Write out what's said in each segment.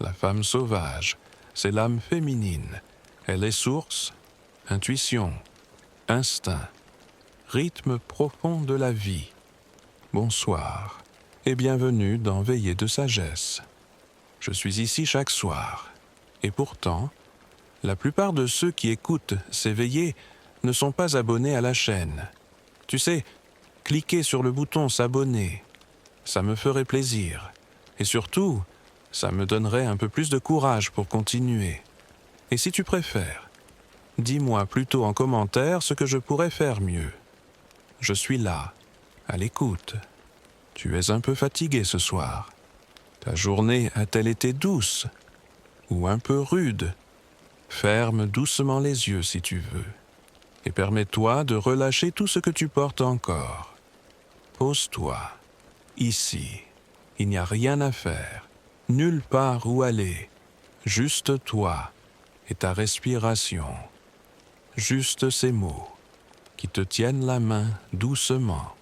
La femme sauvage, c'est l'âme féminine. Elle est source, intuition, instinct, rythme profond de la vie. Bonsoir et bienvenue dans Veillée de sagesse. Je suis ici chaque soir. Et pourtant, la plupart de ceux qui écoutent ces veillées ne sont pas abonnés à la chaîne. Tu sais, cliquer sur le bouton s'abonner, ça me ferait plaisir. Et surtout, ça me donnerait un peu plus de courage pour continuer. Et si tu préfères, dis-moi plutôt en commentaire ce que je pourrais faire mieux. Je suis là, à l'écoute. Tu es un peu fatigué ce soir. Ta journée a-t-elle été douce ou un peu rude? Ferme doucement les yeux si tu veux, et permets-toi de relâcher tout ce que tu portes encore. Pose-toi, ici. Il n'y a rien à faire, nulle part où aller, juste toi et ta respiration. Juste ces mots qui te tiennent la main doucement.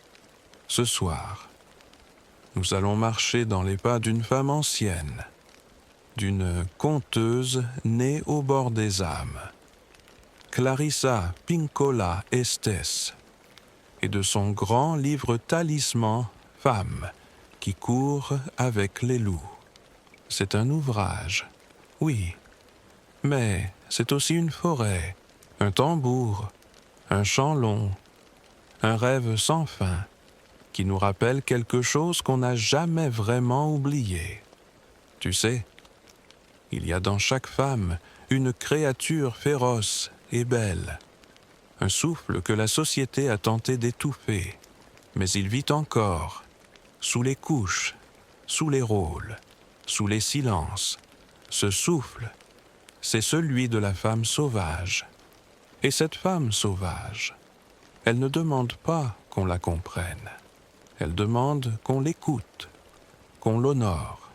Ce soir, nous allons marcher dans les pas d'une femme ancienne, d'une conteuse née au bord des âmes, Clarissa Pinkola Estés, et de son grand livre talisman « Femme » qui court avec les loups. C'est un ouvrage, oui, mais c'est aussi une forêt, un tambour, un chant long, un rêve sans fin qui nous rappelle quelque chose qu'on n'a jamais vraiment oublié. Tu sais, il y a dans chaque femme une créature féroce et belle, un souffle que la société a tenté d'étouffer, mais il vit encore, sous les couches, sous les rôles, sous les silences. Ce souffle, c'est celui de la femme sauvage. Et cette femme sauvage, elle ne demande pas qu'on la comprenne. Elle demande qu'on l'écoute, qu'on l'honore,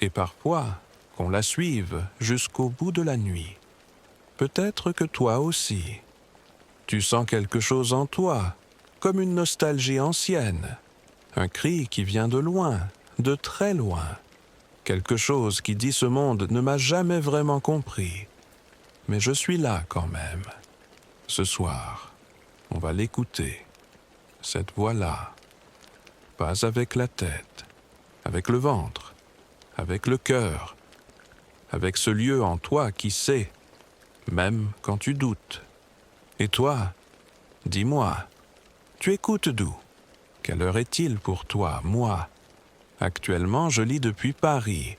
et parfois qu'on la suive jusqu'au bout de la nuit. Peut-être que toi aussi, tu sens quelque chose en toi, comme une nostalgie ancienne, un cri qui vient de loin, de très loin, quelque chose qui dit ce monde ne m'a jamais vraiment compris, mais je suis là quand même. Ce soir, on va l'écouter, cette voix-là, pas avec la tête, avec le ventre, avec le cœur, avec ce lieu en toi qui sait, même quand tu doutes. Et toi, dis-moi, tu écoutes d'où? Quelle heure est-il pour toi, moi? Actuellement, je lis depuis Paris.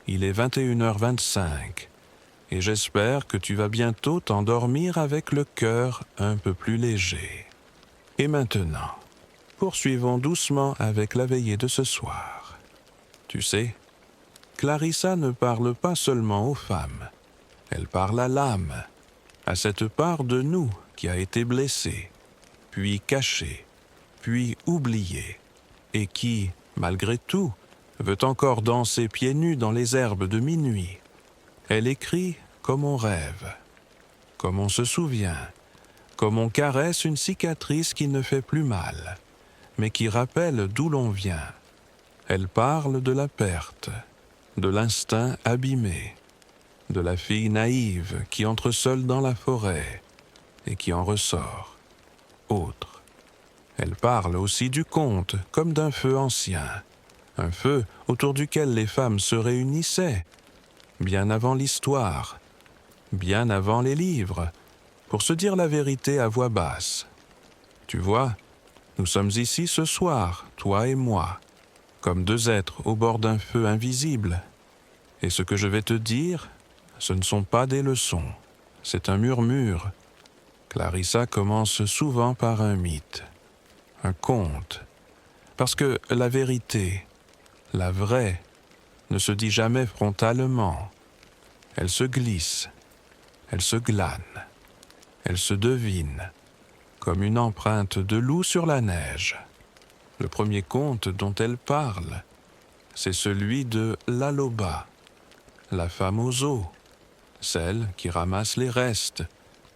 Il est 21h25. Et j'espère que tu vas bientôt t'endormir avec le cœur un peu plus léger. Et maintenant, poursuivons doucement avec la veillée de ce soir. Tu sais, Clarissa ne parle pas seulement aux femmes. Elle parle à l'âme, à cette part de nous qui a été blessée, puis cachée, puis oubliée, et qui, malgré tout, veut encore danser pieds nus dans les herbes de minuit. Elle écrit comme on rêve, comme on se souvient, comme on caresse une cicatrice qui ne fait plus mal, mais qui rappelle d'où l'on vient. Elle parle de la perte, de l'instinct abîmé, de la fille naïve qui entre seule dans la forêt et qui en ressort autre. Elle parle aussi du conte comme d'un feu ancien, un feu autour duquel les femmes se réunissaient, bien avant l'histoire, bien avant les livres, pour se dire la vérité à voix basse. Tu vois, nous sommes ici ce soir, toi et moi, comme deux êtres au bord d'un feu invisible. Et ce que je vais te dire, ce ne sont pas des leçons, c'est un murmure. Clarissa commence souvent par un mythe, un conte, parce que la vérité, la vraie, ne se dit jamais frontalement. Elle se glisse, elle se glane, elle se devine, comme une empreinte de loup sur la neige. Le premier conte dont elle parle, c'est celui de l'Aloba, la femme aux os, celle qui ramasse les restes,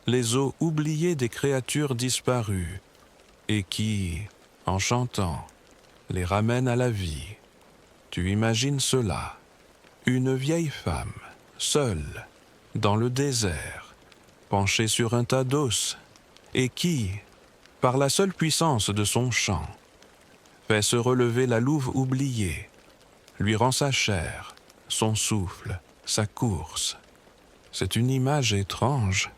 les os oubliés des créatures disparues, et qui, en chantant, les ramène à la vie. Tu imagines cela, une vieille femme, seule, dans le désert, penchée sur un tas d'os, et qui, par la seule puissance de son chant, fait se relever la louve oubliée, lui rend sa chair, son souffle, sa course. C'est une image étrange,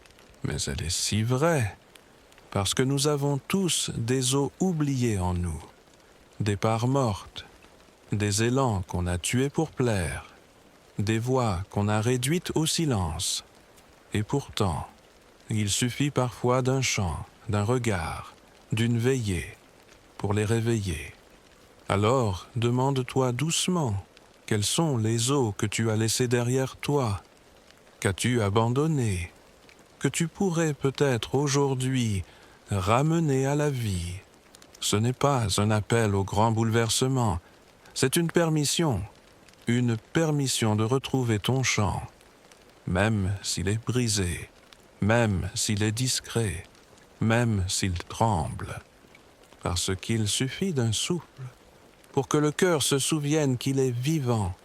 mais elle est si vraie, parce que nous avons tous des os oubliés en nous, des parts mortes, des élans qu'on a tués pour plaire, des voix qu'on a réduites au silence. Et pourtant, il suffit parfois d'un chant, d'un regard, d'une veillée pour les réveiller. Alors, demande-toi doucement, quels sont les os que tu as laissés derrière toi, qu'as-tu abandonné, que tu pourrais peut-être aujourd'hui ramener à la vie. Ce n'est pas un appel au grand bouleversement, c'est une permission de retrouver ton chant, même s'il est brisé, même s'il est discret, même s'il tremble, parce qu'il suffit d'un souffle pour que le cœur se souvienne qu'il est vivant.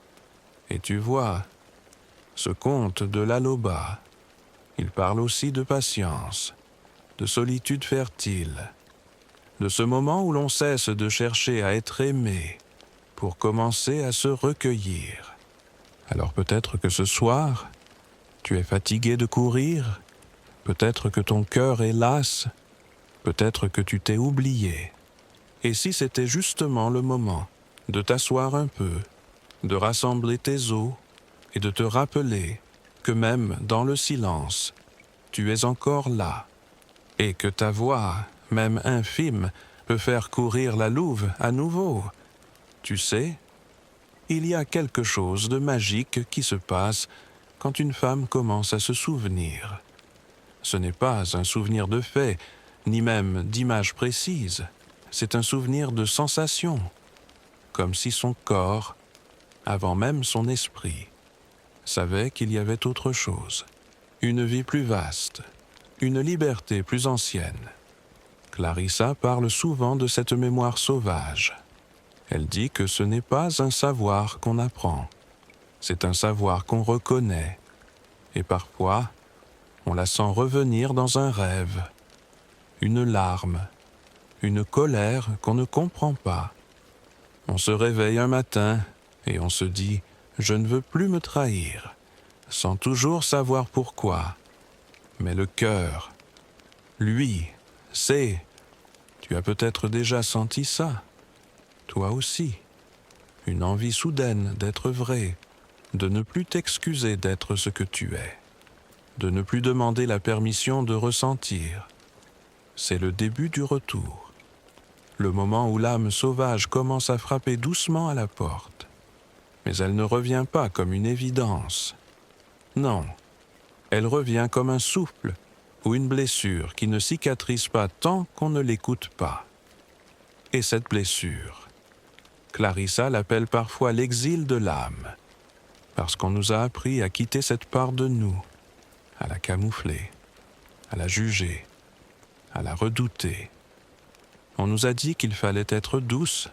Et tu vois, ce conte de l'Aloba, il parle aussi de patience, de solitude fertile, de ce moment où l'on cesse de chercher à être aimé pour commencer à se recueillir. Alors peut-être que ce soir, tu es fatigué de courir, peut-être que ton cœur est las, peut-être que tu t'es oublié. Et si c'était justement le moment de t'asseoir un peu, de rassembler tes os et de te rappeler que même dans le silence, tu es encore là, et que ta voix, même infime, peut faire courir la louve à nouveau. Tu sais, il y a quelque chose de magique qui se passe quand une femme commence à se souvenir. Ce n'est pas un souvenir de fait, ni même d'image précise. C'est un souvenir de sensation, comme si son corps, avant même son esprit, savait qu'il y avait autre chose, une vie plus vaste, une liberté plus ancienne. Clarissa parle souvent de cette mémoire sauvage. Elle dit que ce n'est pas un savoir qu'on apprend, c'est un savoir qu'on reconnaît, et parfois, on la sent revenir dans un rêve, une larme, une colère qu'on ne comprend pas. On se réveille un matin et on se dit « je ne veux plus me trahir », sans toujours savoir pourquoi. Mais le cœur, lui, sait. Tu as peut-être déjà senti ça, toi aussi. Une envie soudaine d'être vrai, de ne plus t'excuser d'être ce que tu es, de ne plus demander la permission de ressentir. C'est le début du retour. Le moment où l'âme sauvage commence à frapper doucement à la porte. Mais elle ne revient pas comme une évidence. Non, elle revient comme un souffle ou une blessure qui ne cicatrise pas tant qu'on ne l'écoute pas. Et cette blessure, Clarissa l'appelle parfois l'exil de l'âme, parce qu'on nous a appris à quitter cette part de nous, à la camoufler, à la juger, à la redouter. On nous a dit qu'il fallait être douce,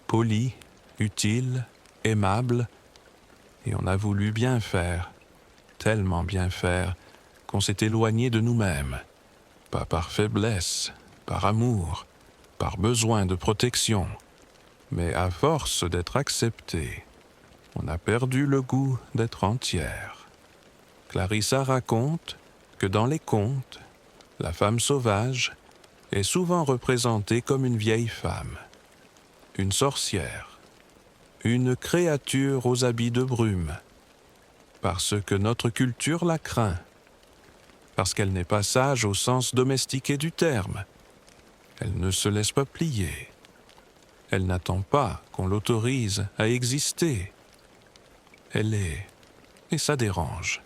polie, utile, aimable, et on a voulu bien faire, tellement bien faire, qu'on s'est éloigné de nous-mêmes, pas par faiblesse, par amour, par besoin de protection, mais à force d'être accepté, on a perdu le goût d'être entière. Clarissa raconte que dans les contes, la femme sauvage est souvent représentée comme une vieille femme, une sorcière, une créature aux habits de brume, parce que notre culture la craint, parce qu'elle n'est pas sage au sens domestiqué du terme. Elle ne se laisse pas plier. Elle n'attend pas qu'on l'autorise à exister. Elle est, et ça dérange.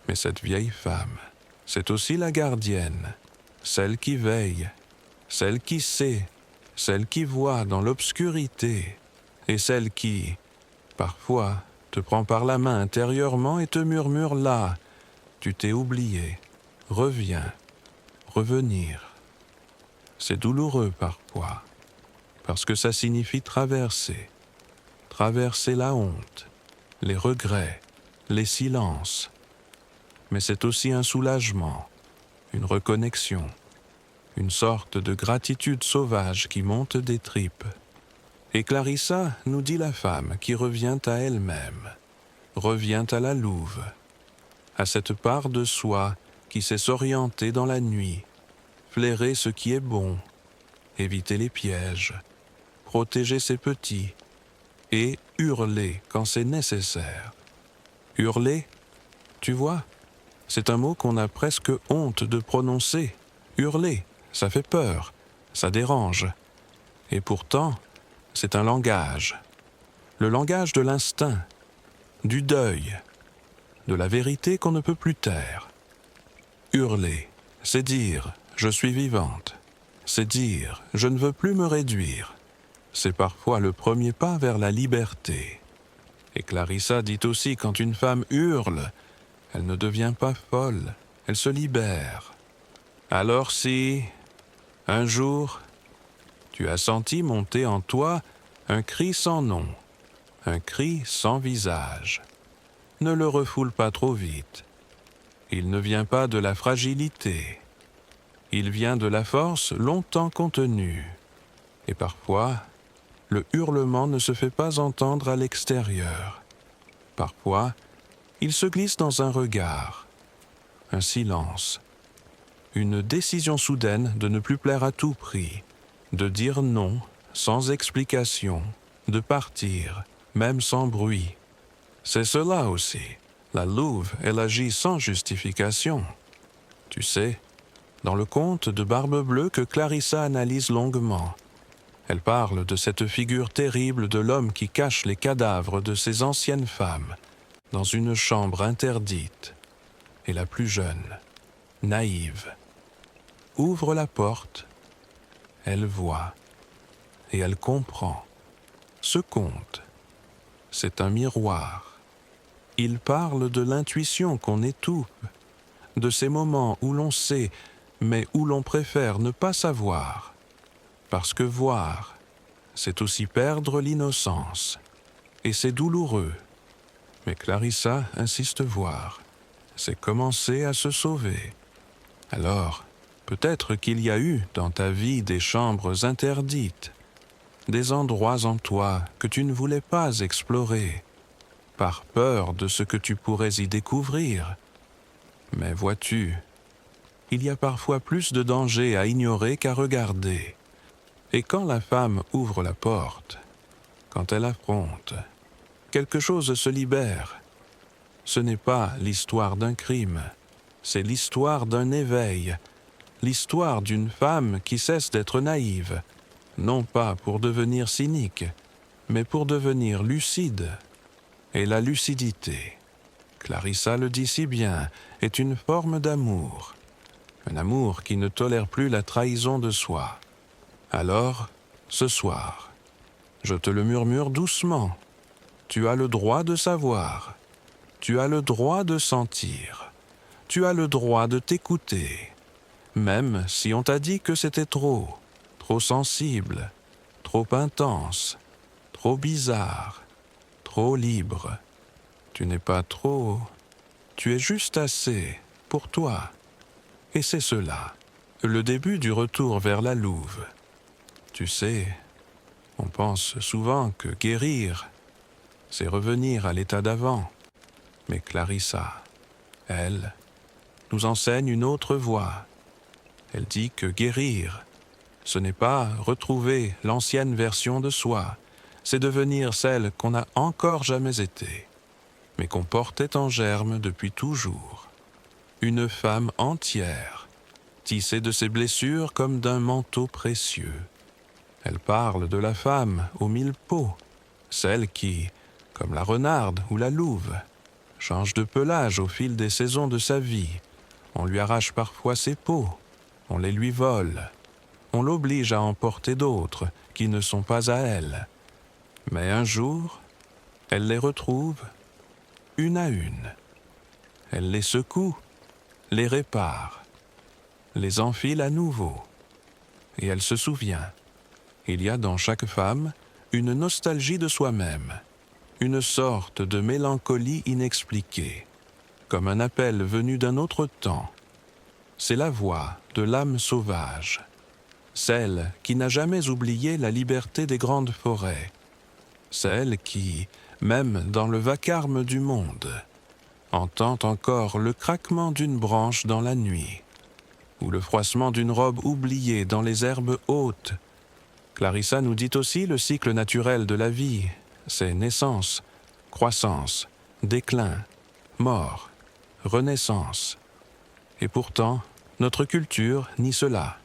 Mais cette vieille femme, c'est aussi la gardienne, celle qui veille, celle qui sait, celle qui voit dans l'obscurité, et celle qui, parfois, te prend par la main intérieurement et te murmure là, tu t'es oublié, reviens, revenir. C'est douloureux parfois, parce que ça signifie traverser la honte, les regrets, les silences. Mais c'est aussi un soulagement, une reconnexion, une sorte de gratitude sauvage qui monte des tripes. Et Clarissa nous dit la femme qui revient à elle-même, revient à la louve, à cette part de soi qui sait s'orienter dans la nuit, flairer ce qui est bon, éviter les pièges, protéger ses petits et hurler quand c'est nécessaire. Hurler, tu vois, c'est un mot qu'on a presque honte de prononcer. Hurler, ça fait peur, ça dérange. Et pourtant, c'est un langage. Le langage de l'instinct, du deuil, de la vérité qu'on ne peut plus taire. Hurler, c'est dire « je suis vivante ». C'est dire « je ne veux plus me réduire ». C'est parfois le premier pas vers la liberté. Et Clarissa dit aussi quand une femme hurle, elle ne devient pas folle, elle se libère. Alors si, un jour, tu as senti monter en toi un cri sans nom, un cri sans visage, ne le refoule pas trop vite. Il ne vient pas de la fragilité. Il vient de la force longtemps contenue. Et parfois, le hurlement ne se fait pas entendre à l'extérieur. Parfois, il se glisse dans un regard, un silence, une décision soudaine de ne plus plaire à tout prix, de dire non sans explication, de partir, même sans bruit. C'est cela aussi. La louve, elle agit sans justification. Tu sais, dans le conte de Barbe Bleue que Clarissa analyse longuement, elle parle de cette figure terrible de l'homme qui cache les cadavres de ses anciennes femmes dans une chambre interdite. Et la plus jeune, naïve, ouvre la porte, elle voit et elle comprend. Ce conte, c'est un miroir. Il parle de l'intuition qu'on étouffe, de ces moments où l'on sait, mais où l'on préfère ne pas savoir. Parce que voir, c'est aussi perdre l'innocence. Et c'est douloureux. Mais Clarissa insiste voir. C'est commencer à se sauver. Alors, peut-être qu'il y a eu dans ta vie des chambres interdites, des endroits en toi que tu ne voulais pas explorer, par peur de ce que tu pourrais y découvrir. Mais vois-tu, il y a parfois plus de danger à ignorer qu'à regarder. Et quand la femme ouvre la porte, quand elle affronte, quelque chose se libère. Ce n'est pas l'histoire d'un crime, c'est l'histoire d'un éveil, l'histoire d'une femme qui cesse d'être naïve, non pas pour devenir cynique, mais pour devenir lucide. Et la lucidité, Clarissa le dit si bien, est une forme d'amour, un amour qui ne tolère plus la trahison de soi. Alors, ce soir, je te le murmure doucement, tu as le droit de savoir, tu as le droit de sentir, tu as le droit de t'écouter, même si on t'a dit que c'était trop sensible, trop intense, trop bizarre, trop libre. Tu n'es pas trop, tu es juste assez pour toi. Et c'est cela, le début du retour vers la louve. Tu sais, on pense souvent que guérir, c'est revenir à l'état d'avant. Mais Clarissa, elle, nous enseigne une autre voie. Elle dit que guérir, ce n'est pas retrouver l'ancienne version de soi, c'est devenir celle qu'on n'a encore jamais été, mais qu'on portait en germe depuis toujours. Une femme entière, tissée de ses blessures comme d'un manteau précieux. Elle parle de la femme aux 1000 peaux, celle qui, comme la renarde ou la louve, change de pelage au fil des saisons de sa vie. On lui arrache parfois ses peaux, on les lui vole, on l'oblige à en porter d'autres qui ne sont pas à elle. Mais un jour, elle les retrouve une à une. Elle les secoue, les répare, les enfile à nouveau. Et elle se souvient. Il y a dans chaque femme une nostalgie de soi-même, une sorte de mélancolie inexpliquée, comme un appel venu d'un autre temps. C'est la voix de l'âme sauvage, celle qui n'a jamais oublié la liberté des grandes forêts, celle qui, même dans le vacarme du monde, entend encore le craquement d'une branche dans la nuit, ou le froissement d'une robe oubliée dans les herbes hautes. Clarissa nous dit aussi le cycle naturel de la vie, ses naissances, croissance, déclin, mort, renaissance. Et pourtant, notre culture nie cela.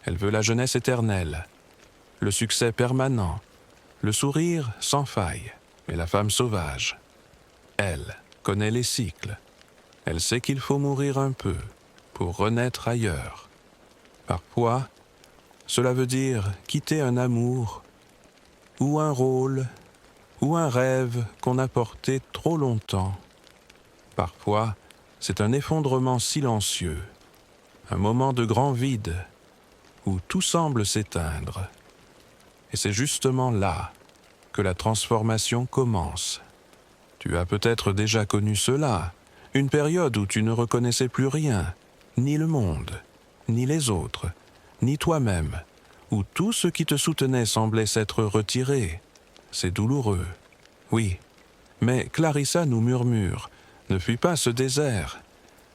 Elle veut la jeunesse éternelle, le succès permanent, le sourire sans faille. Mais la femme sauvage, elle, connaît les cycles. Elle sait qu'il faut mourir un peu pour renaître ailleurs. Parfois, cela veut dire quitter un amour ou un rôle ou un rêve qu'on a porté trop longtemps. Parfois, c'est un effondrement silencieux, un moment de grand vide où tout semble s'éteindre. Et c'est justement là que la transformation commence. Tu as peut-être déjà connu cela, une période où tu ne reconnaissais plus rien, ni le monde, ni les autres, ni toi-même, où tout ce qui te soutenait semblait s'être retiré. C'est douloureux, oui, mais Clarissa nous murmure, ne fuis pas ce désert.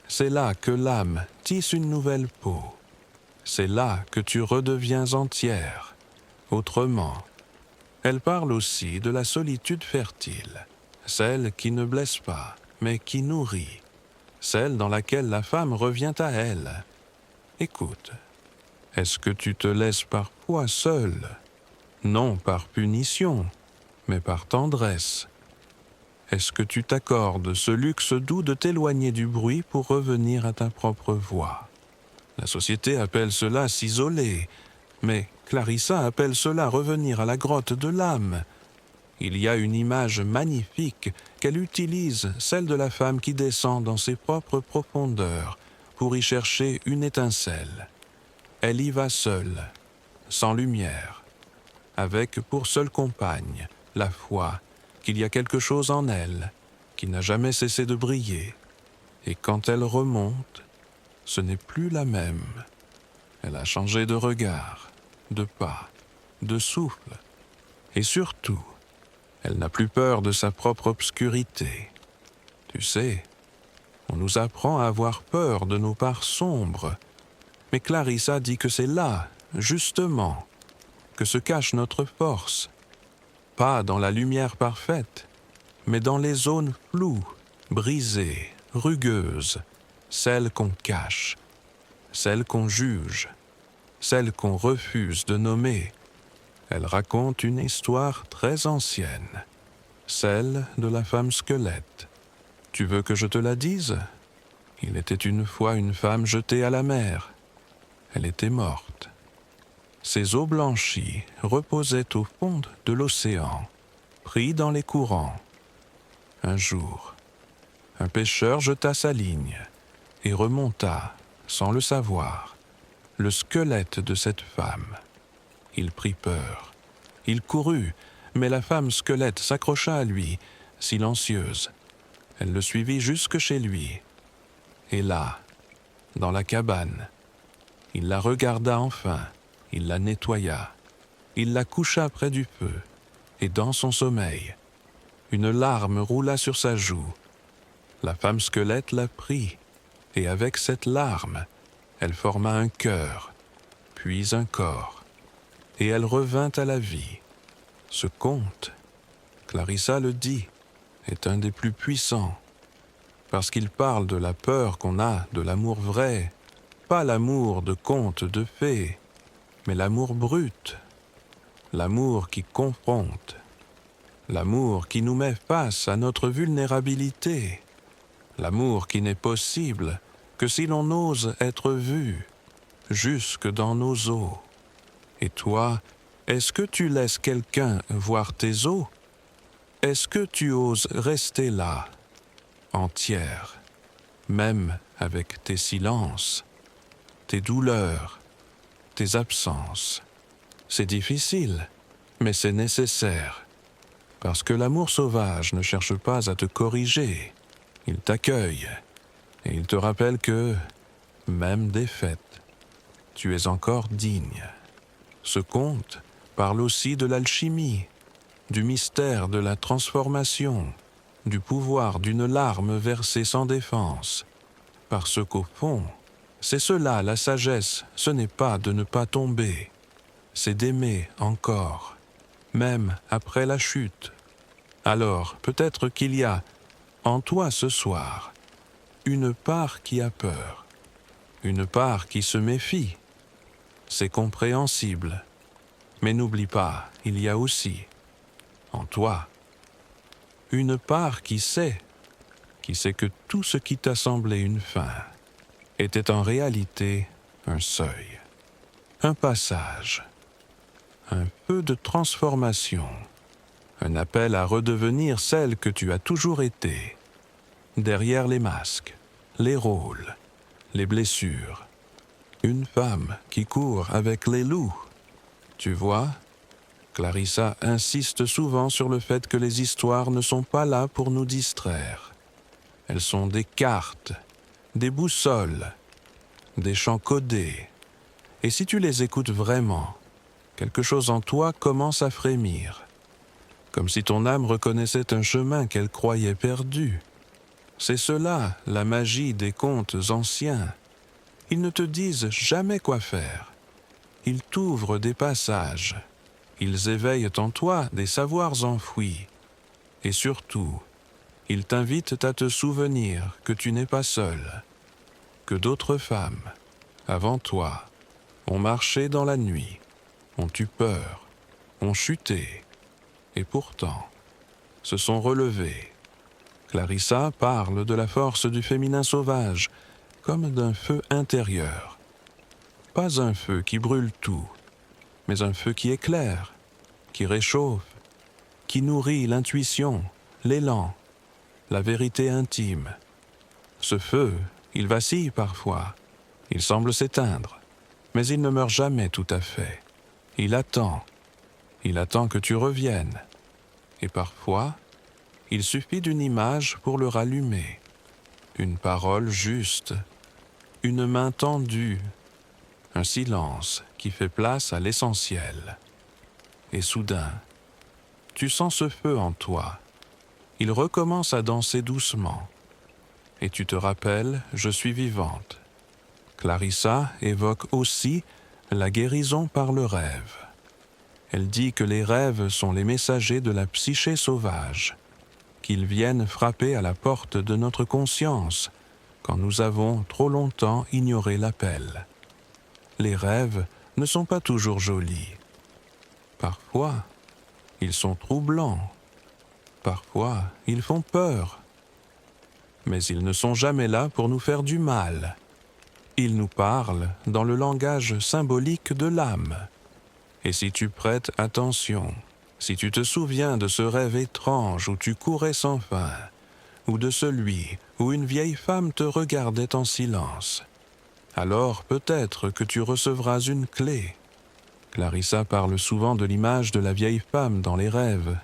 C'est là que l'âme tisse une nouvelle peau. C'est là que tu redeviens entière, autrement. Elle parle aussi de la solitude fertile, celle qui ne blesse pas, mais qui nourrit, celle dans laquelle la femme revient à elle. Écoute, est-ce que tu te laisses parfois seule, non par punition, mais par tendresse? Est-ce que tu t'accordes ce luxe doux de t'éloigner du bruit pour revenir à ta propre voix? La société appelle cela s'isoler, mais Clarissa appelle cela revenir à la grotte de l'âme. Il y a une image magnifique qu'elle utilise, celle de la femme qui descend dans ses propres profondeurs pour y chercher une étincelle. Elle y va seule, sans lumière, avec pour seule compagne la foi qu'il y a quelque chose en elle qui n'a jamais cessé de briller. Et quand elle remonte, ce n'est plus la même. Elle a changé de regard, de pas, de souffle, et surtout, elle n'a plus peur de sa propre obscurité. Tu sais, on nous apprend à avoir peur de nos parts sombres, mais Clarissa dit que c'est là, justement, que se cache notre force, pas dans la lumière parfaite, mais dans les zones floues, brisées, rugueuses, celles qu'on cache, celles qu'on juge, celles qu'on refuse de nommer. Elle raconte une histoire très ancienne, celle de la femme squelette. Tu veux que je te la dise? Il était une fois une femme jetée à la mer. Elle était morte. Ses os blanchis reposaient au fond de l'océan, pris dans les courants. Un jour, un pêcheur jeta sa ligne et remonta, sans le savoir, le squelette de cette femme. Il prit peur. Il courut, mais la femme squelette s'accrocha à lui, silencieuse. Elle le suivit jusque chez lui. Et là, dans la cabane, il la regarda enfin, il la nettoya, il la coucha près du feu, et dans son sommeil, une larme roula sur sa joue. La femme squelette la prit, et avec cette larme, elle forma un cœur, puis un corps, et elle revint à la vie. Ce conte, Clarissa le dit, est un des plus puissants, parce qu'il parle de la peur qu'on a de l'amour vrai, pas l'amour de conte de fées, mais l'amour brut, l'amour qui confronte, l'amour qui nous met face à notre vulnérabilité, l'amour qui n'est possible que si l'on ose être vu, jusque dans nos os. Et toi, est-ce que tu laisses quelqu'un voir tes os? Est-ce que tu oses rester là, entière, même avec tes silences, tes douleurs, tes absences? C'est difficile, mais c'est nécessaire, Parce que l'amour sauvage ne cherche pas à te corriger, il t'accueille et il te rappelle que, même défaite, tu es encore digne. Ce conte parle aussi de l'alchimie, du mystère de la transformation, du pouvoir d'une larme versée sans défense. Parce qu'au fond, c'est cela la sagesse, ce n'est pas de ne pas tomber, c'est d'aimer encore, même après la chute. Alors peut-être qu'il y a, en toi ce soir, une part qui a peur, une part qui se méfie. C'est compréhensible. Mais n'oublie pas, il y a aussi, en toi, une part qui sait que tout ce qui t'a semblé une fin était en réalité un seuil, un passage, un peu de transformation, un appel à redevenir celle que tu as toujours été, derrière les masques, les rôles, les blessures, une femme qui court avec les loups. Tu vois, Clarissa insiste souvent sur le fait que les histoires ne sont pas là pour nous distraire. Elles sont des cartes, des boussoles, des chants codés. Et si tu les écoutes vraiment, quelque chose en toi commence à frémir, comme si ton âme reconnaissait un chemin qu'elle croyait perdu. C'est cela, la magie des contes anciens. Ils ne te disent jamais quoi faire. Ils t'ouvrent des passages. Ils éveillent en toi des savoirs enfouis. Et surtout, ils t'invitent à te souvenir que tu n'es pas seul, que d'autres femmes, avant toi, ont marché dans la nuit, ont eu peur, ont chuté, et pourtant se sont relevées. Clarissa parle de la force du féminin sauvage, comme d'un feu intérieur. Pas un feu qui brûle tout, mais un feu qui éclaire, qui réchauffe, qui nourrit l'intuition, l'élan, la vérité intime. Ce feu, il vacille parfois, il semble s'éteindre, mais il ne meurt jamais tout à fait. Il attend que tu reviennes. Et parfois, il suffit d'une image pour le rallumer, une parole juste, une main tendue, un silence qui fait place à l'essentiel. Et soudain, tu sens ce feu en toi. Il recommence à danser doucement. Et tu te rappelles, je suis vivante. Clarissa évoque aussi la guérison par le rêve. Elle dit que les rêves sont les messagers de la psyché sauvage, qu'ils viennent frapper à la porte de notre conscience quand nous avons trop longtemps ignoré l'appel. Les rêves ne sont pas toujours jolis. Parfois, ils sont troublants. Parfois, ils font peur. Mais ils ne sont jamais là pour nous faire du mal. Ils nous parlent dans le langage symbolique de l'âme. Et si tu prêtes attention, si tu te souviens de ce rêve étrange où tu courais sans fin, ou de celui où une vieille femme te regardait en silence, alors peut-être que tu recevras une clé. Clarissa parle souvent de l'image de la vieille femme dans les rêves,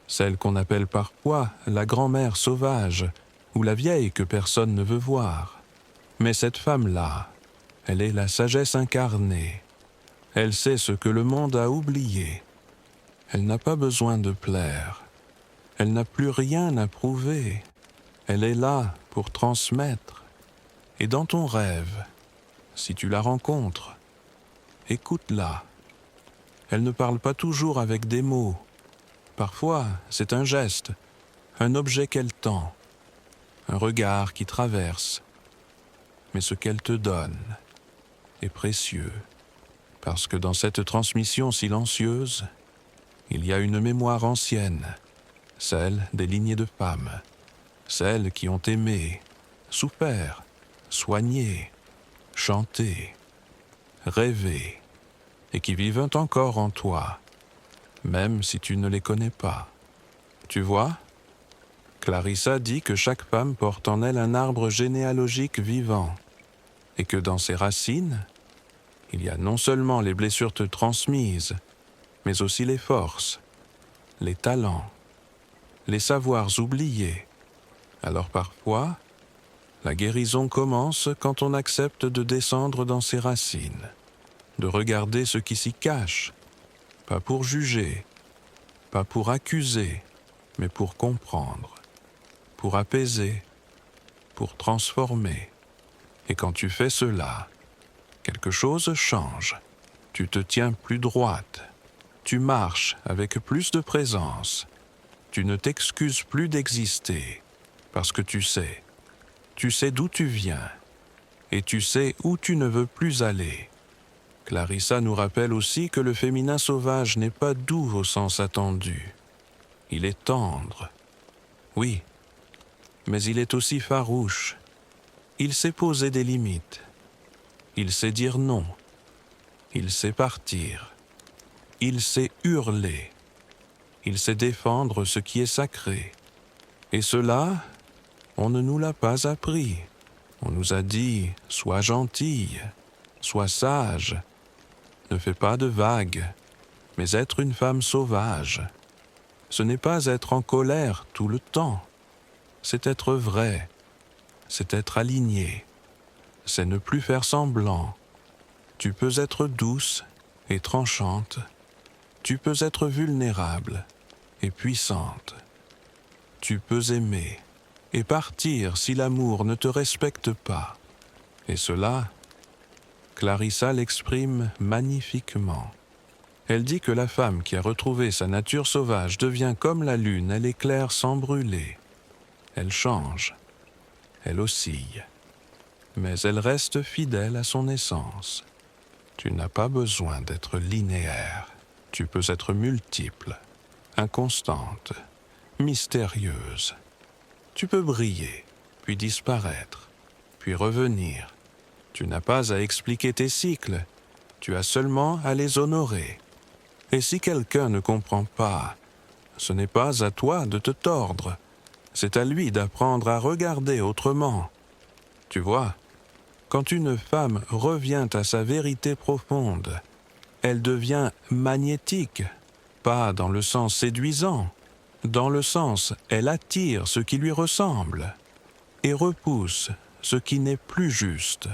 celle qu'on appelle parfois la grand-mère sauvage, ou la vieille que personne ne veut voir. Mais cette femme-là, elle est la sagesse incarnée. Elle sait ce que le monde a oublié. Elle n'a pas besoin de plaire. Elle n'a plus rien à prouver. Elle est là pour transmettre. Et dans ton rêve, si tu la rencontres, écoute-la. Elle ne parle pas toujours avec des mots. Parfois, c'est un geste, un objet qu'elle tend, un regard qui traverse. Mais ce qu'elle te donne est précieux, parce que dans cette transmission silencieuse, il y a une mémoire ancienne, celle des lignées de femmes, celles qui ont aimé, souffert, soigné, chanté, rêvé, et qui vivent encore en toi, même si tu ne les connais pas. Tu vois, Clarissa dit que chaque femme porte en elle un arbre généalogique vivant, et que dans ses racines, il y a non seulement les blessures te transmises, mais aussi les forces, les talents, les savoirs oubliés. Alors parfois, la guérison commence quand on accepte de descendre dans ses racines, de regarder ce qui s'y cache, pas pour juger, pas pour accuser, mais pour comprendre, pour apaiser, pour transformer. Et quand tu fais cela, quelque chose change. Tu te tiens plus droite, tu marches avec plus de présence, tu ne t'excuses plus d'exister, parce que tu sais d'où tu viens, et tu sais où tu ne veux plus aller. Clarissa nous rappelle aussi que le féminin sauvage n'est pas doux au sens attendu. Il est tendre, oui, mais il est aussi farouche. Il sait poser des limites. Il sait dire non. Il sait partir. Il sait hurler. Il sait défendre ce qui est sacré. Et cela, on ne nous l'a pas appris. On nous a dit « sois gentille, sois sage, ne fais pas de vagues, mais être une femme sauvage. Ce n'est pas être en colère tout le temps, c'est être vrai, c'est être aligné, c'est ne plus faire semblant. Tu peux être douce et tranchante, tu peux être vulnérable et puissante. Tu peux aimer et partir si l'amour ne te respecte pas. Et cela, Clarissa l'exprime magnifiquement. Elle dit que la femme qui a retrouvé sa nature sauvage devient comme la lune, elle éclaire sans brûler. Elle change, elle oscille, mais elle reste fidèle à son essence. Tu n'as pas besoin d'être linéaire, tu peux être multiple, inconstante, mystérieuse. Tu peux briller, puis disparaître, puis revenir. Tu n'as pas à expliquer tes cycles, tu as seulement à les honorer. Et si quelqu'un ne comprend pas, ce n'est pas à toi de te tordre, c'est à lui d'apprendre à regarder autrement. Tu vois, quand une femme revient à sa vérité profonde, elle devient magnétique, pas dans le sens séduisant, dans le sens elle attire ce qui lui ressemble et repousse ce qui n'est plus juste.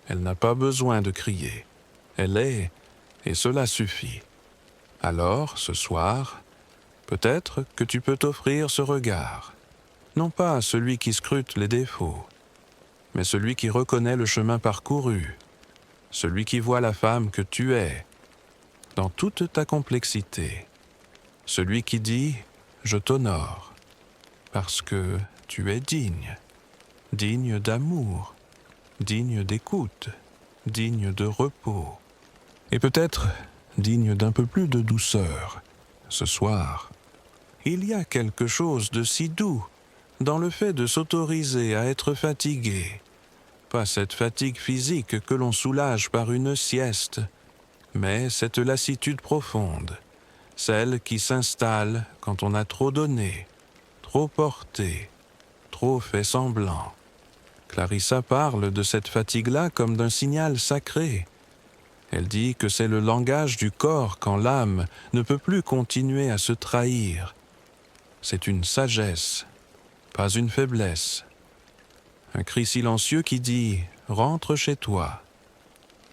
Elle n'a pas besoin de crier, elle est, et cela suffit. Alors, ce soir, peut-être que tu peux t'offrir ce regard, non pas celui qui scrute les défauts, mais celui qui reconnaît le chemin parcouru, celui qui voit la femme que tu es, dans toute ta complexité, celui qui dit « je t'honore » parce que tu es digne, digne d'amour, digne d'écoute, digne de repos, et peut-être digne d'un peu plus de douceur. Ce soir, il y a quelque chose de si doux dans le fait de s'autoriser à être fatigué, pas cette fatigue physique que l'on soulage par une sieste, mais cette lassitude profonde, celle qui s'installe quand on a trop donné, trop porté, trop fait semblant. Clarissa parle de cette fatigue-là comme d'un signal sacré. Elle dit que c'est le langage du corps quand l'âme ne peut plus continuer à se trahir. C'est une sagesse, pas une faiblesse. Un cri silencieux qui dit « rentre chez toi ».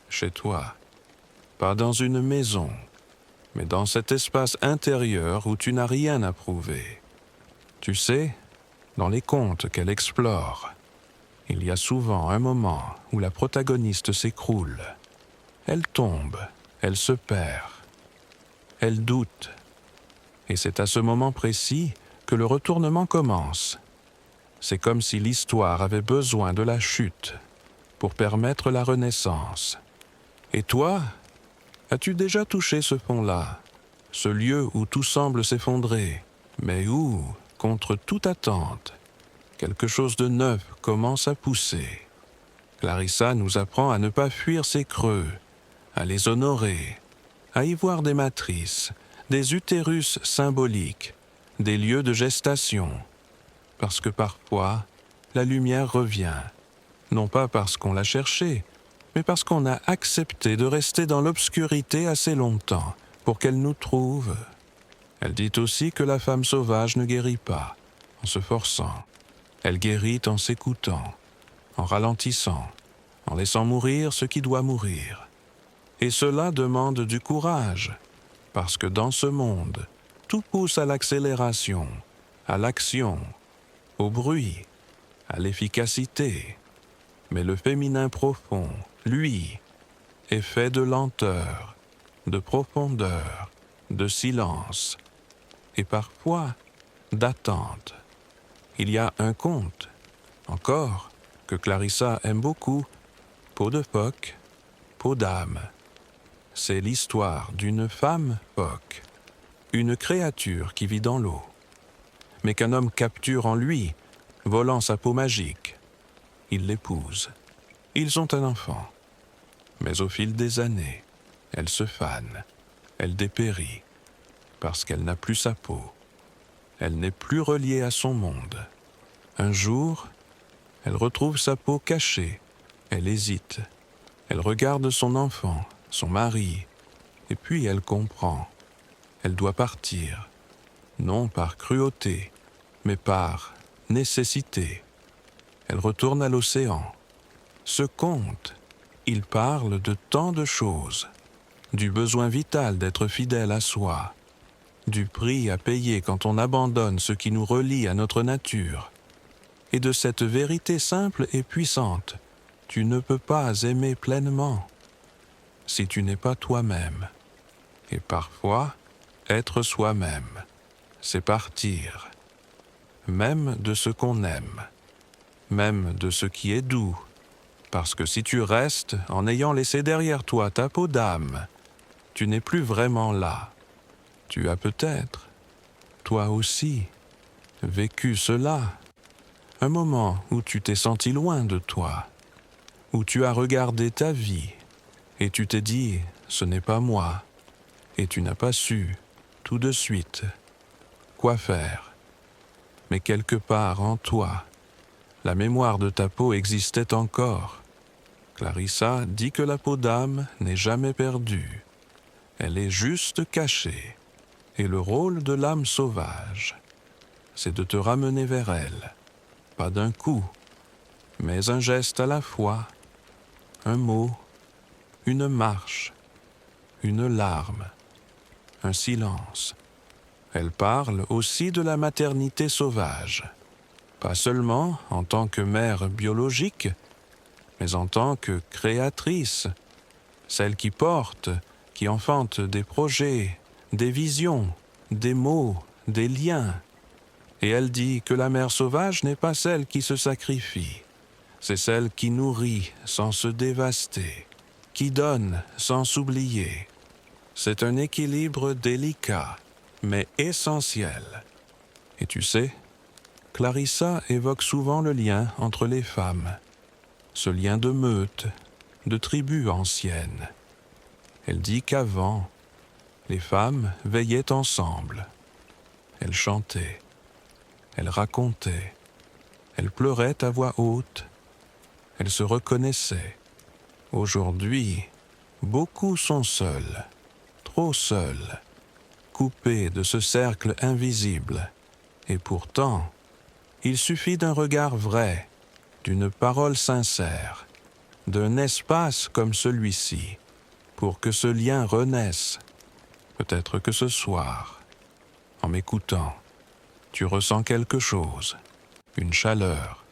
Chez toi, pas dans une maison, mais dans cet espace intérieur où tu n'as rien à prouver. Tu sais, dans les contes qu'elle explore, il y a souvent un moment où la protagoniste s'écroule. Elle tombe, elle se perd, elle doute. Et c'est à ce moment précis que le retournement commence. C'est comme si l'histoire avait besoin de la chute pour permettre la renaissance. Et toi, as-tu déjà touché ce fond-là, ce lieu où tout semble s'effondrer, mais où, contre toute attente, quelque chose de neuf commence à pousser? Clarissa nous apprend à ne pas fuir ces creux, à les honorer, à y voir des matrices, des utérus symboliques, des lieux de gestation, parce que parfois, la lumière revient, non pas parce qu'on l'a cherchée, mais parce qu'on a accepté de rester dans l'obscurité assez longtemps pour qu'elle nous trouve. Elle dit aussi que la femme sauvage ne guérit pas en se forçant. Elle guérit en s'écoutant, en ralentissant, en laissant mourir ce qui doit mourir. Et cela demande du courage, parce que dans ce monde, tout pousse à l'accélération, à l'action, au bruit, à l'efficacité. Mais le féminin profond, lui, est fait de lenteur, de profondeur, de silence, et parfois d'attente. Il y a un conte, encore, que Clarissa aime beaucoup, Peau de phoque, peau d'âme. C'est l'histoire d'une femme phoque, une créature qui vit dans l'eau, mais qu'un homme capture en lui, volant sa peau magique. Il l'épouse. Ils ont un enfant. Mais au fil des années, elle se fane, elle dépérit, parce qu'elle n'a plus sa peau. Elle n'est plus reliée à son monde. Un jour, elle retrouve sa peau cachée. Elle hésite. Elle regarde son enfant, son mari, et puis elle comprend. Elle doit partir, non par cruauté, mais par nécessité. Elle retourne à l'océan. Ce conte, il parle de tant de choses, du besoin vital d'être fidèle à soi, du prix à payer quand on abandonne ce qui nous relie à notre nature, et de cette vérité simple et puissante: tu ne peux pas aimer pleinement si tu n'es pas toi-même. Et parfois, être soi-même, c'est partir, même de ce qu'on aime, même de ce qui est doux, parce que si tu restes en ayant laissé derrière toi ta peau d'âme, tu n'es plus vraiment là. Tu as peut-être, toi aussi, vécu cela, un moment où tu t'es senti loin de toi, où tu as regardé ta vie et tu t'es dit « ce n'est pas moi » et tu n'as pas su, tout de suite, quoi faire. Mais quelque part en toi, la mémoire de ta peau existait encore. Clarissa dit que la peau d'âme n'est jamais perdue. Elle est juste cachée. Et le rôle de l'âme sauvage, c'est de te ramener vers elle, pas d'un coup, mais un geste à la fois, un mot, une marche, une larme, un silence. Elle parle aussi de la maternité sauvage, pas seulement en tant que mère biologique, mais en tant que créatrice, celle qui porte, qui enfante des projets, des visions, des mots, des liens. Et elle dit que la mère sauvage n'est pas celle qui se sacrifie, c'est celle qui nourrit sans se dévaster, qui donne sans s'oublier. C'est un équilibre délicat, mais essentiel. Et tu sais, Clarissa évoque souvent le lien entre les femmes, ce lien de meute, de tribu ancienne. Elle dit qu'avant, les femmes veillaient ensemble. Elles chantaient, elles racontaient, elles pleuraient à voix haute, elles se reconnaissaient. Aujourd'hui, beaucoup sont seuls, trop seuls, coupés de ce cercle invisible. Et pourtant, il suffit d'un regard vrai, d'une parole sincère, d'un espace comme celui-ci, pour que ce lien renaisse. Peut-être que ce soir, en m'écoutant, tu ressens quelque chose, une chaleur,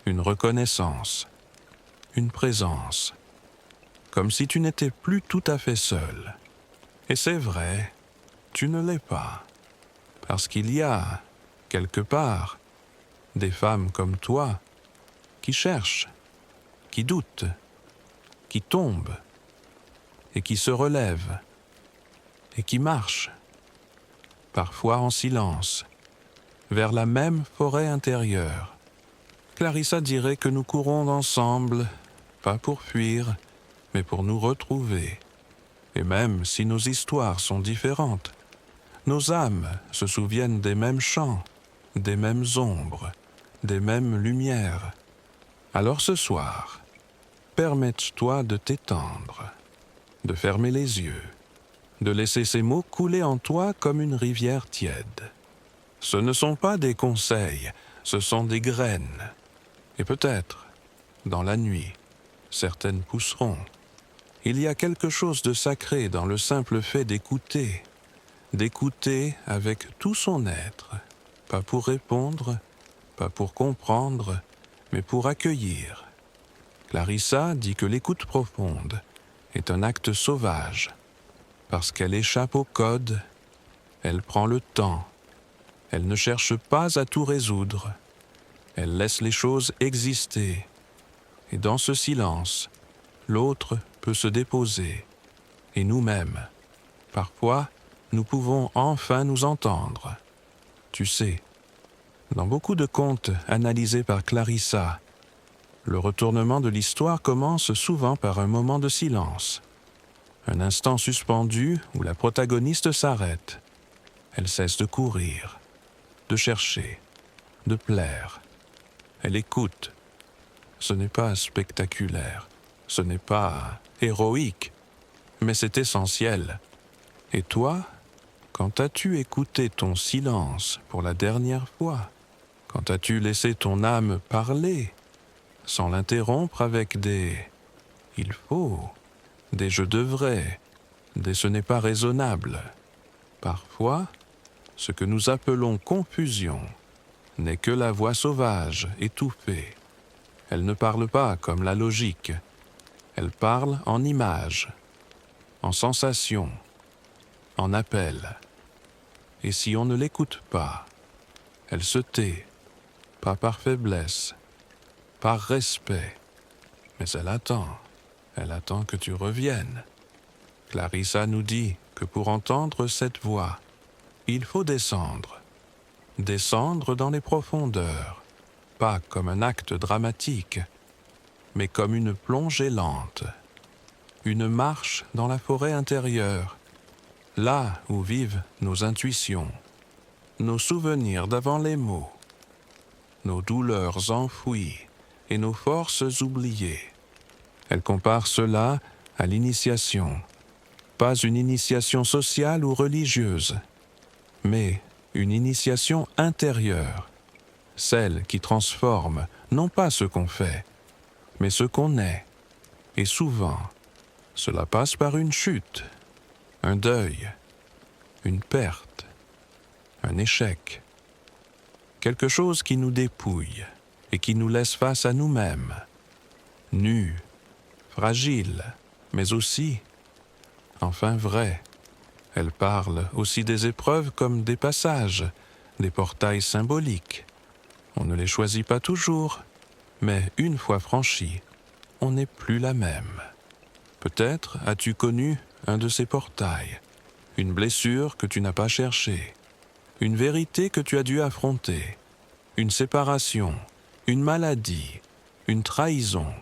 une reconnaissance, une présence, comme si tu n'étais plus tout à fait seul. Et c'est vrai, tu ne l'es pas, parce qu'il y a, quelque part, des femmes comme toi qui cherchent, qui doutent, qui tombent, et qui se relèvent, et qui marchent, parfois en silence, vers la même forêt intérieure. Clarissa dirait que nous courons ensemble, pas pour fuir, mais pour nous retrouver. Et même si nos histoires sont différentes, nos âmes se souviennent des mêmes chants, des mêmes ombres, des mêmes lumières. Alors ce soir, permette-toi de t'étendre, de fermer les yeux, de laisser ces mots couler en toi comme une rivière tiède. Ce ne sont pas des conseils, ce sont des graines. Et peut-être, dans la nuit, certaines pousseront. Il y a quelque chose de sacré dans le simple fait d'écouter avec tout son être, pas pour répondre, pas pour comprendre, mais pour accueillir. Clarissa dit que l'écoute profonde est un acte sauvage, parce qu'elle échappe au code, elle prend le temps, elle ne cherche pas à tout résoudre, elle laisse les choses exister, et dans ce silence, l'autre peut se déposer, et nous-mêmes, parfois, nous pouvons enfin nous entendre. Tu sais, dans beaucoup de contes analysés par Clarissa, le retournement de l'histoire commence souvent par un moment de silence. Un instant suspendu où la protagoniste s'arrête. Elle cesse de courir, de chercher, de plaire. Elle écoute. Ce n'est pas spectaculaire, ce n'est pas héroïque, mais c'est essentiel. Et toi, quand as-tu écouté ton silence pour la dernière fois? Quand as-tu laissé ton âme parler, sans l'interrompre avec des « il faut », des « je devrais », des « ce n'est pas raisonnable ». Parfois, ce que nous appelons confusion n'est que la voix sauvage, étouffée. Elle ne parle pas comme la logique, elle parle en images, en sensations, en appels. Et si on ne l'écoute pas, elle se tait, pas par faiblesse, par respect, mais elle attend que tu reviennes. Clarissa nous dit que pour entendre cette voix, il faut descendre dans les profondeurs, pas comme un acte dramatique, mais comme une plongée lente, une marche dans la forêt intérieure, là où vivent nos intuitions, nos souvenirs d'avant les mots, nos douleurs enfouies et nos forces oubliées. Elle compare cela à l'initiation, pas une initiation sociale ou religieuse, mais une initiation intérieure, celle qui transforme non pas ce qu'on fait, mais ce qu'on est. Et souvent, cela passe par une chute, un deuil, une perte, un échec, quelque chose qui nous dépouille et qui nous laisse face à nous-mêmes, nus, fragiles, mais aussi, enfin vrais. Elle parle aussi des épreuves comme des passages, des portails symboliques. On ne les choisit pas toujours, mais une fois franchis, on n'est plus la même. Peut-être as-tu connu un de ces portails, une blessure que tu n'as pas cherchée, une vérité que tu as dû affronter, une séparation, une maladie, une trahison.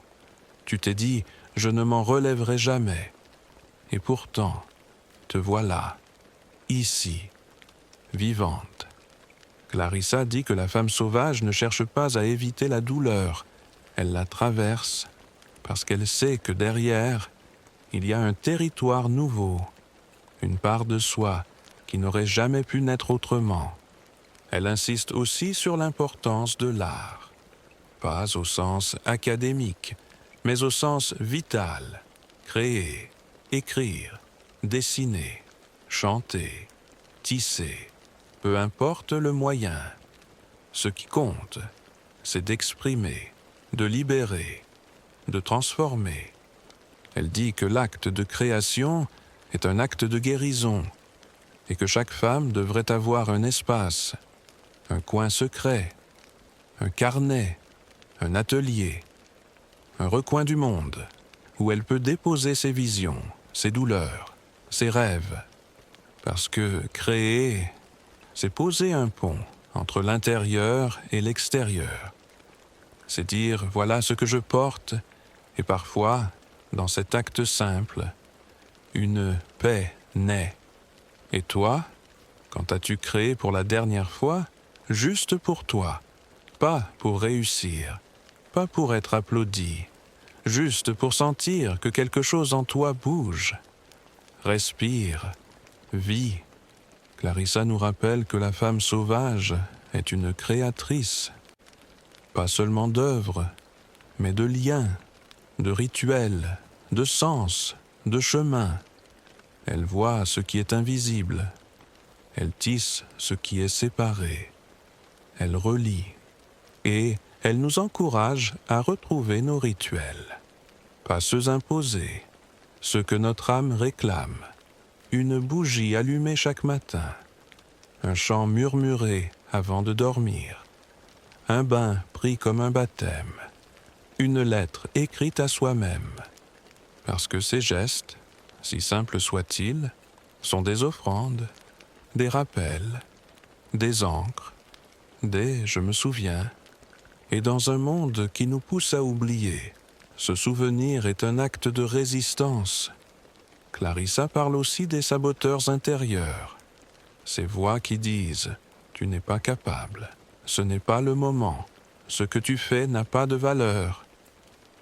Tu t'es dit « je ne m'en relèverai jamais ». Et pourtant, te voilà, ici, vivante. Clarissa dit que la femme sauvage ne cherche pas à éviter la douleur, elle la traverse parce qu'elle sait que derrière, il y a un territoire nouveau, une part de soi qui n'aurait jamais pu naître autrement. Elle insiste aussi sur l'importance de l'art, pas au sens académique, mais au sens vital, créer, écrire, dessiner, chanter, tisser, peu importe le moyen. Ce qui compte, c'est d'exprimer, de libérer, de transformer. Elle dit que l'acte de création est un acte de guérison et que chaque femme devrait avoir un espace, un coin secret, un carnet, un atelier, un recoin du monde où elle peut déposer ses visions, ses douleurs, ses rêves. Parce que créer, c'est poser un pont entre l'intérieur et l'extérieur. C'est dire « voilà ce que je porte » et parfois, dans cet acte simple, une paix naît. Et toi, quand as-tu créé pour la dernière fois, juste pour toi, pas pour réussir, pas pour être applaudi, juste pour sentir que quelque chose en toi bouge. Respire vie. Clarissa nous rappelle que la femme sauvage est une créatrice, pas seulement d'œuvres, mais de liens, de rituels, de sens, de chemins. Elle voit ce qui est invisible, elle tisse ce qui est séparé, elle relie, et elle nous encourage à retrouver nos rituels, pas ceux imposés, ceux que notre âme réclame, une bougie allumée chaque matin, un chant murmuré avant de dormir, un bain pris comme un baptême, une lettre écrite à soi-même, parce que ces gestes, si simples soient-ils, sont des offrandes, des rappels, des ancres, des « je me souviens ». Et dans un monde qui nous pousse à oublier, ce souvenir est un acte de résistance. Clarissa parle aussi des saboteurs intérieurs, ces voix qui disent « tu n'es pas capable, ce n'est pas le moment, ce que tu fais n'a pas de valeur ».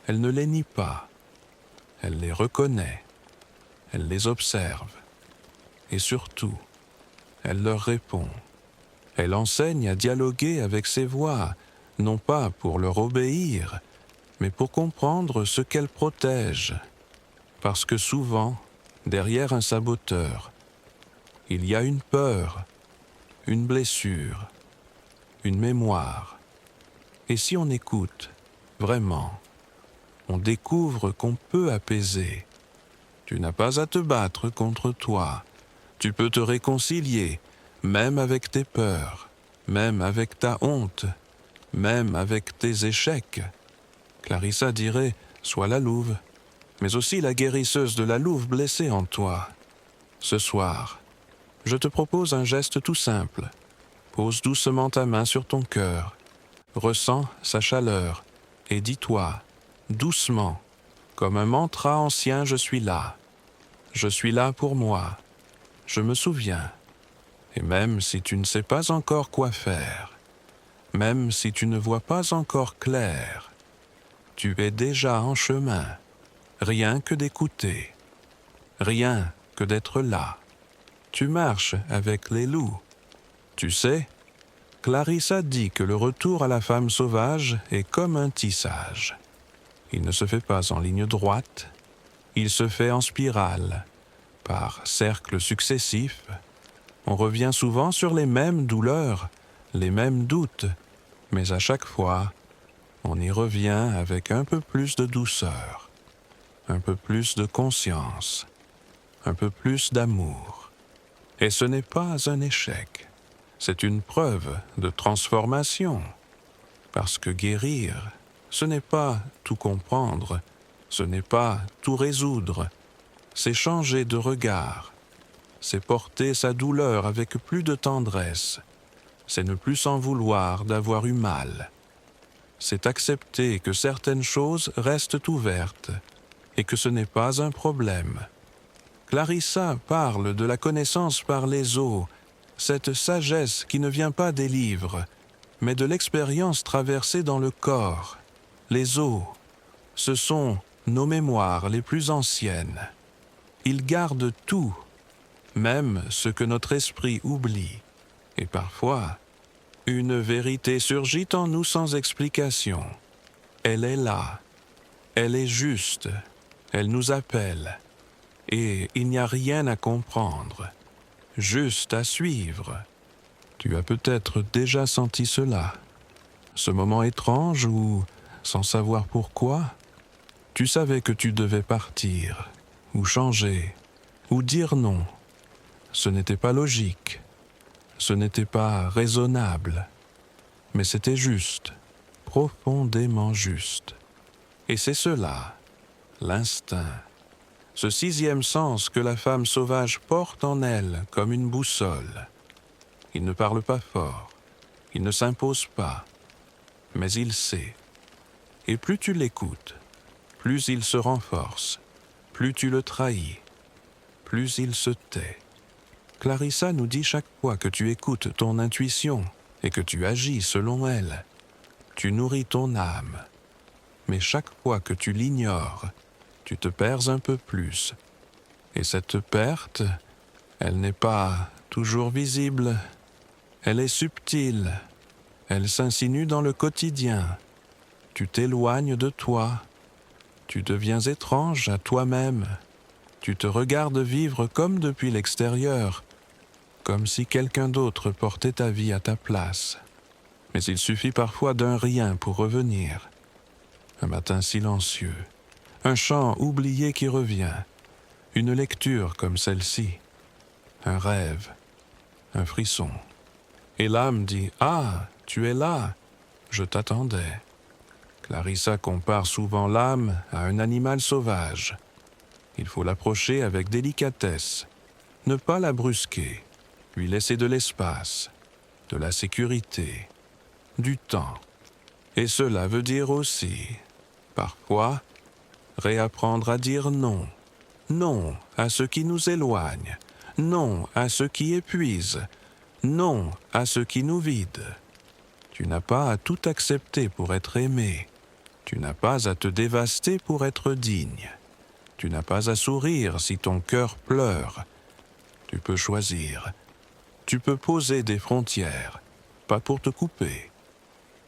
Elle ne les nie pas, elle les reconnaît, elle les observe, et surtout, elle leur répond. Elle enseigne à dialoguer avec ces voix, non pas pour leur obéir, mais pour comprendre ce qu'elles protègent. Parce que souvent, derrière un saboteur, il y a une peur, une blessure, une mémoire. Et si on écoute, vraiment, on découvre qu'on peut apaiser. Tu n'as pas à te battre contre toi. Tu peux te réconcilier, même avec tes peurs, même avec ta honte, même avec tes échecs. Clarissa dirait « sois la louve », mais aussi la guérisseuse de la louve blessée en toi. Ce soir, je te propose un geste tout simple. Pose doucement ta main sur ton cœur, ressens sa chaleur et dis-toi, doucement, comme un mantra ancien, je suis là. Je suis là pour moi. Je me souviens. Et même si tu ne sais pas encore quoi faire, même si tu ne vois pas encore clair, tu es déjà en chemin, rien que d'écouter, rien que d'être là. Tu marches avec les loups. Tu sais, Clarissa dit que le retour à la femme sauvage est comme un tissage. Il ne se fait pas en ligne droite, il se fait en spirale, par cercles successifs. On revient souvent sur les mêmes douleurs, les mêmes doutes, mais à chaque fois, on y revient avec un peu plus de douceur, un peu plus de conscience, un peu plus d'amour. Et ce n'est pas un échec, c'est une preuve de transformation. Parce que guérir, ce n'est pas tout comprendre, ce n'est pas tout résoudre, c'est changer de regard, c'est porter sa douleur avec plus de tendresse, c'est ne plus s'en vouloir d'avoir eu mal, c'est accepter que certaines choses restent ouvertes et que ce n'est pas un problème. Clarissa parle de la connaissance par les os, cette sagesse qui ne vient pas des livres, mais de l'expérience traversée dans le corps. Les os, ce sont nos mémoires les plus anciennes. Ils gardent tout, même ce que notre esprit oublie. Et parfois, une vérité surgit en nous sans explication. Elle est là, elle est juste, elle nous appelle. Et il n'y a rien à comprendre, juste à suivre. Tu as peut-être déjà senti cela, ce moment étrange où, sans savoir pourquoi, tu savais que tu devais partir, ou changer, ou dire non. Ce n'était pas logique, ce n'était pas raisonnable, mais c'était juste, profondément juste. Et c'est cela, l'instinct. Ce sixième sens que la femme sauvage porte en elle comme une boussole. Il ne parle pas fort, il ne s'impose pas, mais il sait. Et plus tu l'écoutes, plus il se renforce, plus tu le trahis, plus il se tait. Clarissa nous dit chaque fois que tu écoutes ton intuition et que tu agis selon elle, tu nourris ton âme. Mais chaque fois que tu l'ignores, tu te perds un peu plus. Et cette perte, Elle n'est pas toujours visible, elle est subtile, elle s'insinue dans le quotidien. Tu t'éloignes de toi, tu deviens étrange à toi-même, tu te regardes vivre comme depuis l'extérieur, comme si quelqu'un d'autre portait ta vie à ta place. Mais il suffit parfois d'un rien pour revenir. Un matin silencieux, un chant oublié qui revient, une lecture comme celle-ci, un rêve, un frisson. Et l'âme dit « Ah, tu es là, je t'attendais ». Clarissa compare souvent l'âme à un animal sauvage. Il faut l'approcher avec délicatesse, ne pas la brusquer, lui laisser de l'espace, de la sécurité, du temps. Et cela veut dire aussi, parfois, réapprendre à dire non. Non à ce qui nous éloigne, non à ce qui épuise, non à ce qui nous vide. Tu n'as pas à tout accepter pour être aimé. Tu n'as pas à te dévaster pour être digne. Tu n'as pas à sourire si ton cœur pleure. Tu peux choisir. Tu peux poser des frontières, pas pour te couper,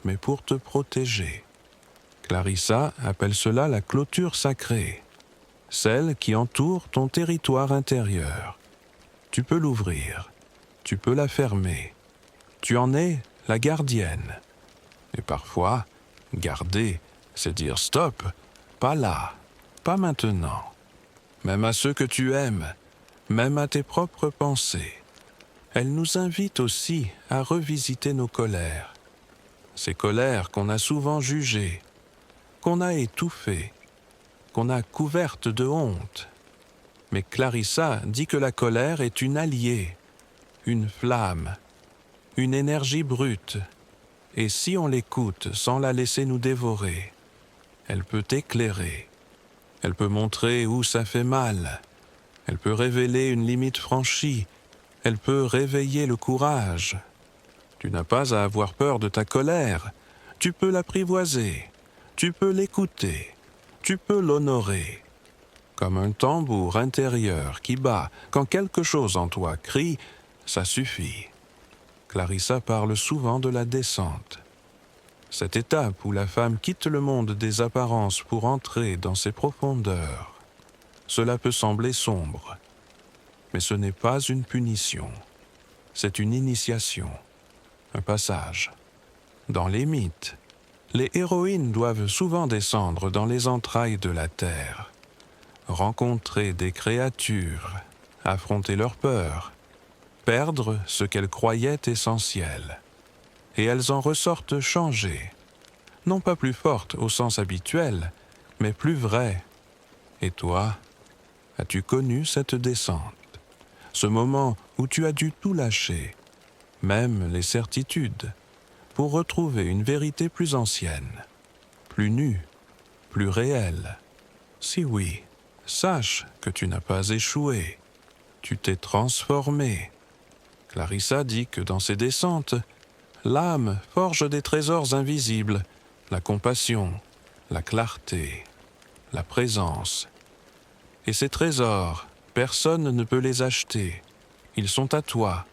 mais pour te protéger. Clarissa appelle cela la clôture sacrée, celle qui entoure ton territoire intérieur. Tu peux l'ouvrir, tu peux la fermer. Tu en es la gardienne. Et parfois, garder, c'est dire stop, pas là, pas maintenant. Même à ceux que tu aimes, même à tes propres pensées. Elle nous invite aussi à revisiter nos colères. Ces colères qu'on a souvent jugées, qu'on a étouffées, qu'on a couvertes de honte. Mais Clarissa dit que la colère est une alliée, une flamme, une énergie brute. Et si on l'écoute sans la laisser nous dévorer, elle peut éclairer. Elle peut montrer où ça fait mal. Elle peut révéler une limite franchie. Elle peut réveiller le courage. Tu n'as pas à avoir peur de ta colère. Tu peux l'apprivoiser. Tu peux l'écouter. Tu peux l'honorer. Comme un tambour intérieur qui bat quand quelque chose en toi crie, ça suffit. Clarissa parle souvent de la descente. Cette étape où la femme quitte le monde des apparences pour entrer dans ses profondeurs. Cela peut sembler sombre, mais ce n'est pas une punition. C'est une initiation, un passage. Dans les mythes, les héroïnes doivent souvent descendre dans les entrailles de la terre, rencontrer des créatures, affronter leurs peurs, perdre ce qu'elles croyaient essentiel. Et elles en ressortent changées, non pas plus fortes au sens habituel, mais plus vraies. Et toi, as-tu connu cette descente, ce moment où tu as dû tout lâcher, même les certitudes, pour retrouver une vérité plus ancienne, plus nue, plus réelle? Si oui, sache que tu n'as pas échoué, tu t'es transformé. Clarissa dit que dans ces descentes, l'âme forge des trésors invisibles, la compassion, la clarté, la présence. Et ces trésors, personne ne peut les acheter. Ils sont à toi,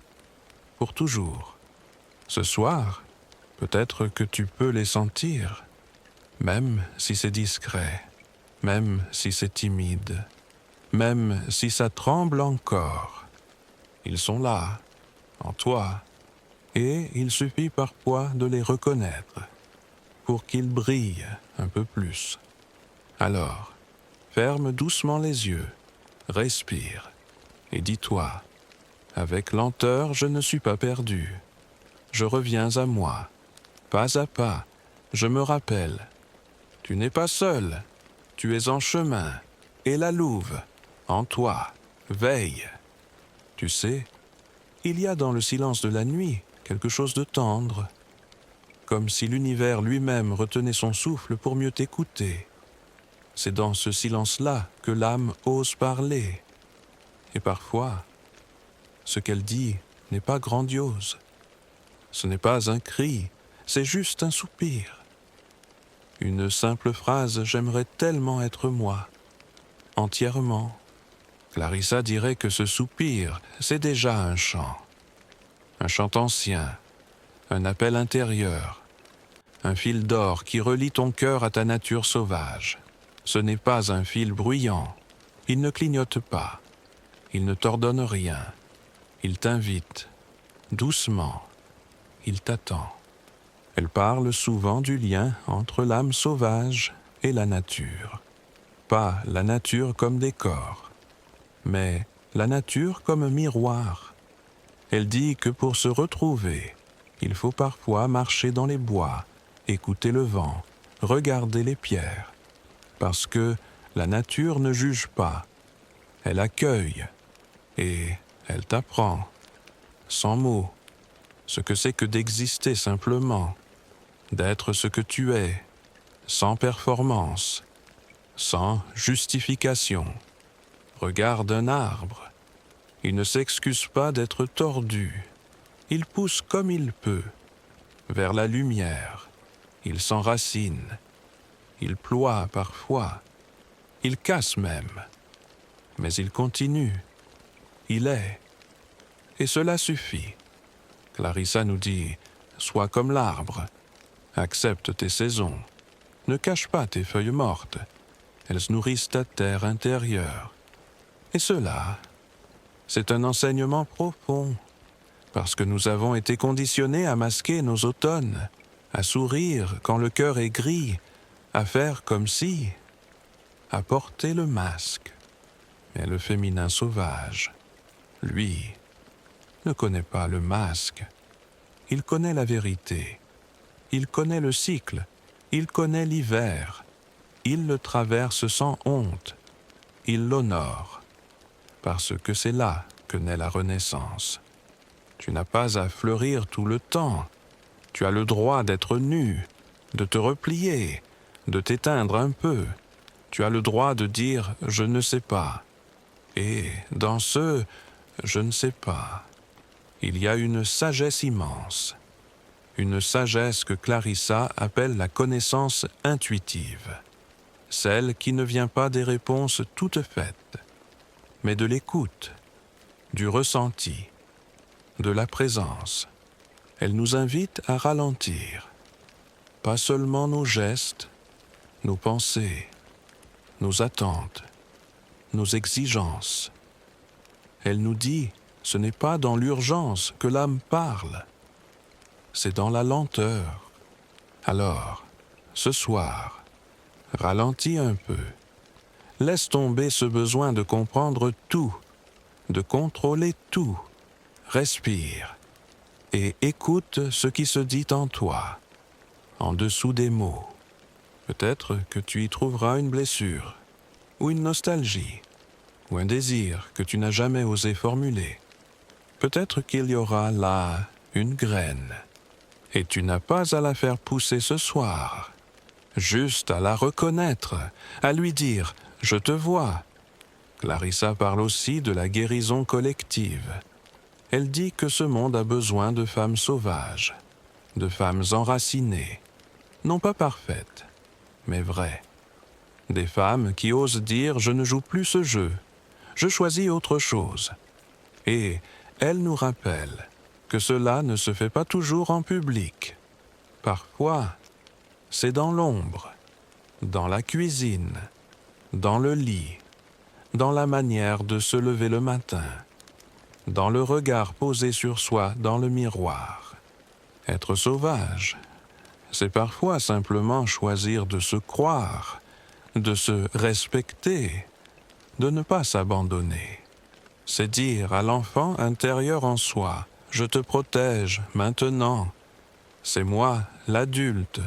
pour toujours. Ce soir, peut-être que tu peux les sentir, même si c'est discret, même si c'est timide, même si ça tremble encore. Ils sont là, en toi, et il suffit parfois de les reconnaître pour qu'ils brillent un peu plus. Alors, ferme doucement les yeux, respire et dis-toi, avec lenteur, je ne suis pas perdu. Je reviens à moi, pas à pas, je me rappelle. Tu n'es pas seul, tu es en chemin, et la louve, en toi, veille. Tu sais, il y a dans le silence de la nuit quelque chose de tendre, comme si l'univers lui-même retenait son souffle pour mieux t'écouter. C'est dans ce silence-là que l'âme ose parler. Et parfois, ce qu'elle dit n'est pas grandiose. Ce n'est pas un cri, c'est juste un soupir. Une simple phrase « J'aimerais tellement être moi », entièrement, Clarissa dirait que ce soupir, c'est déjà un chant ancien, un appel intérieur, un fil d'or qui relie ton cœur à ta nature sauvage. Ce n'est pas un fil bruyant, il ne clignote pas, il ne t'ordonne rien, il t'invite, doucement, il t'attend. Elle parle souvent du lien entre l'âme sauvage et la nature. Pas la nature comme décor, mais la nature comme miroir. Elle dit que pour se retrouver, il faut parfois marcher dans les bois, écouter le vent, regarder les pierres, parce que la nature ne juge pas, elle accueille et elle t'apprend, sans mots, ce que c'est que d'exister simplement, d'être ce que tu es, sans performance, sans justification. Regarde un arbre, il ne s'excuse pas d'être tordu, il pousse comme il peut, vers la lumière, il s'enracine, il ploie parfois, il casse même, mais il continue, il est, et cela suffit. Clarissa nous dit, sois comme l'arbre, accepte tes saisons, ne cache pas tes feuilles mortes, elles nourrissent ta terre intérieure. Et cela, c'est un enseignement profond, parce que nous avons été conditionnés à masquer nos automnes, à sourire quand le cœur est gris, à faire comme si, à porter le masque. Mais le féminin sauvage, lui, ne connaît pas le masque. Il connaît la vérité, il connaît le cycle, il connaît l'hiver, il le traverse sans honte, il l'honore, parce que c'est là que naît la renaissance. Tu n'as pas à fleurir tout le temps, tu as le droit d'être nu, de te replier, de t'éteindre un peu, tu as le droit de dire « je ne sais pas ». Et dans ce « je ne sais pas », il y a une sagesse immense, une sagesse que Clarissa appelle la connaissance intuitive, celle qui ne vient pas des réponses toutes faites, mais de l'écoute, du ressenti, de la présence. Elle nous invite à ralentir, pas seulement nos gestes, nos pensées, nos attentes, nos exigences. Elle nous dit, ce n'est pas dans l'urgence que l'âme parle, c'est dans la lenteur. Alors, ce soir, ralentis un peu. Laisse tomber ce besoin de comprendre tout, de contrôler tout. Respire et écoute ce qui se dit en toi, en dessous des mots. Peut-être que tu y trouveras une blessure, ou une nostalgie, ou un désir que tu n'as jamais osé formuler. Peut-être qu'il y aura là une graine, et tu n'as pas à la faire pousser ce soir, juste à la reconnaître, à lui dire « je te vois ». Clarissa parle aussi de la guérison collective. Elle dit que ce monde a besoin de femmes sauvages, de femmes enracinées, non pas parfaites, mais vraies. Des femmes qui osent dire « je ne joue plus ce jeu, je choisis autre chose ». Et elle nous rappelle que cela ne se fait pas toujours en public. Parfois, c'est dans l'ombre, dans la cuisine, dans le lit, dans la manière de se lever le matin, dans le regard posé sur soi dans le miroir. Être sauvage, c'est parfois simplement choisir de se croire, de se respecter, de ne pas s'abandonner. C'est dire à l'enfant intérieur en soi, « je te protège maintenant, c'est moi l'adulte,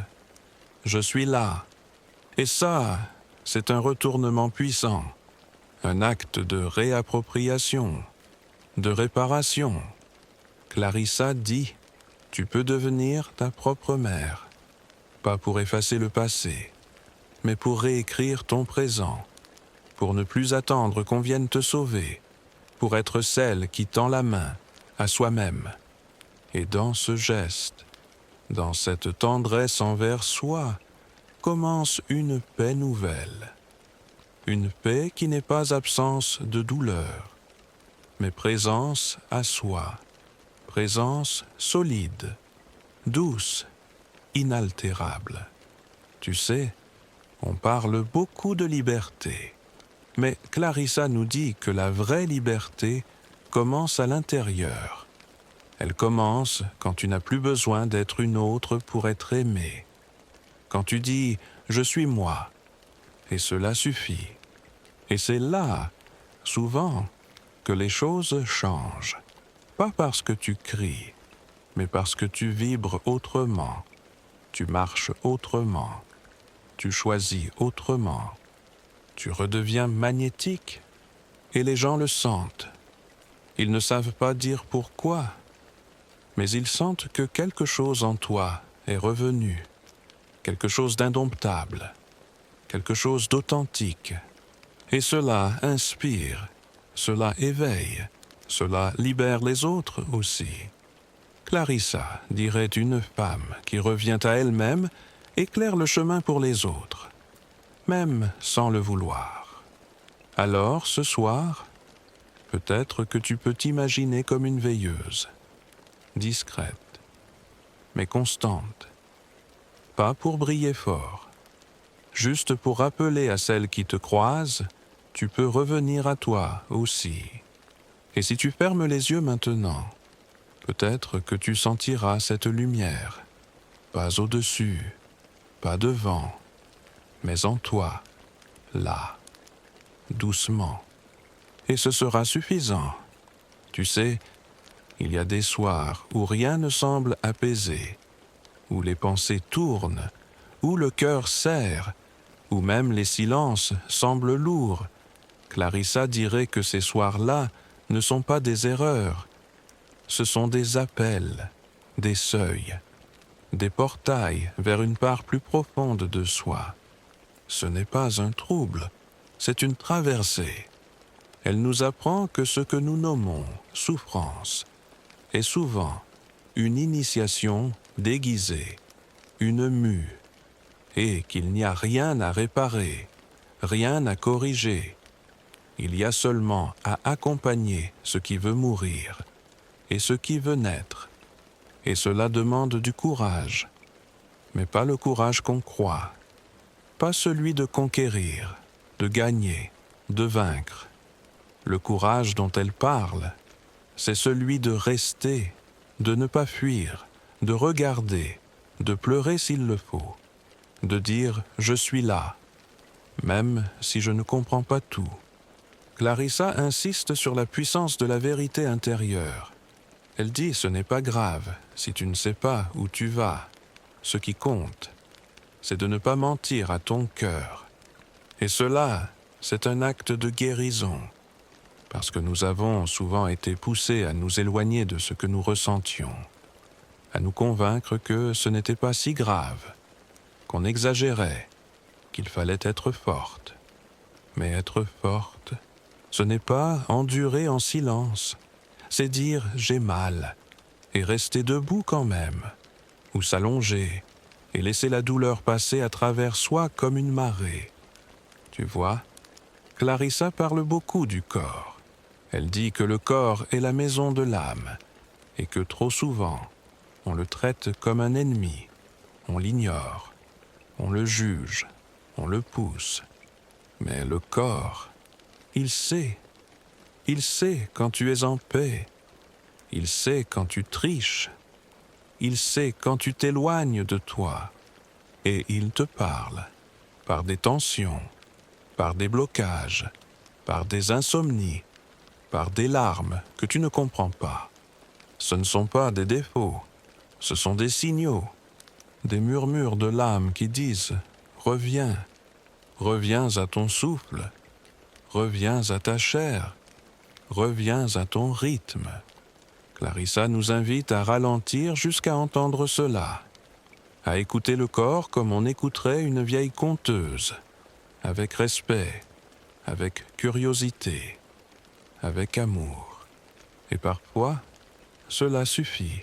je suis là ». Et ça, c'est un retournement puissant, un acte de réappropriation, de réparation. Clarissa dit, tu peux devenir ta propre mère, pas pour effacer le passé, mais pour réécrire ton présent, pour ne plus attendre qu'on vienne te sauver, pour être celle qui tend la main à soi-même. Et dans ce geste, dans cette tendresse envers soi, commence une paix nouvelle, une paix qui n'est pas absence de douleur, mais présence à soi, présence solide, douce, inaltérable. Tu sais, on parle beaucoup de liberté, mais Clarissa nous dit que la vraie liberté commence à l'intérieur. Elle commence quand tu n'as plus besoin d'être une autre pour être aimée. Quand tu dis « je suis moi », et cela suffit. Et c'est là, souvent, que les choses changent. Pas parce que tu cries, mais parce que tu vibres autrement, tu marches autrement, tu choisis autrement, tu redeviens magnétique, et les gens le sentent. Ils ne savent pas dire pourquoi, mais ils sentent que quelque chose en toi est revenu, quelque chose d'indomptable, quelque chose d'authentique. Et cela inspire, cela éveille, cela libère les autres aussi. Clarissa dirait une femme qui revient à elle-même éclaire le chemin pour les autres, même sans le vouloir. Alors, ce soir, peut-être que tu peux t'imaginer comme une veilleuse, discrète, mais constante, pas pour briller fort, juste pour rappeler à celles qui te croisent, tu peux revenir à toi aussi. Et si tu fermes les yeux maintenant, peut-être que tu sentiras cette lumière, pas au-dessus, pas devant, mais en toi, là, doucement. Et ce sera suffisant. Tu sais, il y a des soirs où rien ne semble apaisé, où les pensées tournent, où le cœur serre, où même les silences semblent lourds. Clarissa dirait que ces soirs-là ne sont pas des erreurs, ce sont des appels, des seuils, des portails vers une part plus profonde de soi. Ce n'est pas un trouble, c'est une traversée. Elle nous apprend que ce que nous nommons souffrance est souvent une initiation déguisée, une mue, et qu'il n'y a rien à réparer, rien à corriger. Il y a seulement à accompagner ce qui veut mourir et ce qui veut naître. Et cela demande du courage, mais pas le courage qu'on croit, pas celui de conquérir, de gagner, de vaincre. Le courage dont elle parle, c'est celui de rester, de ne pas fuir, de regarder, de pleurer s'il le faut, de dire « je suis là », même si je ne comprends pas tout. Clarissa insiste sur la puissance de la vérité intérieure. Elle dit « ce n'est pas grave si tu ne sais pas où tu vas. Ce qui compte, c'est de ne pas mentir à ton cœur. Et cela, c'est un acte de guérison, parce que nous avons souvent été poussés à nous éloigner de ce que nous ressentions, à nous convaincre que ce n'était pas si grave, qu'on exagérait, qu'il fallait être forte. Mais être forte, ce n'est pas endurer en silence, c'est dire « j'ai mal » et rester debout quand même, ou s'allonger et laisser la douleur passer à travers soi comme une marée. Tu vois, Clarissa parle beaucoup du corps. Elle dit que le corps est la maison de l'âme et que trop souvent, on le traite comme un ennemi, on l'ignore, on le juge, on le pousse. Mais le corps, il sait quand tu es en paix, il sait quand tu triches, il sait quand tu t'éloignes de toi, et il te parle par des tensions, par des blocages, par des insomnies, par des larmes que tu ne comprends pas. Ce ne sont pas des défauts, ce sont des signaux, des murmures de l'âme qui disent « Reviens, reviens à ton souffle, reviens à ta chair, reviens à ton rythme. » Clarissa nous invite à ralentir jusqu'à entendre cela, à écouter le corps comme on écouterait une vieille conteuse, avec respect, avec curiosité, avec amour. Et parfois, cela suffit.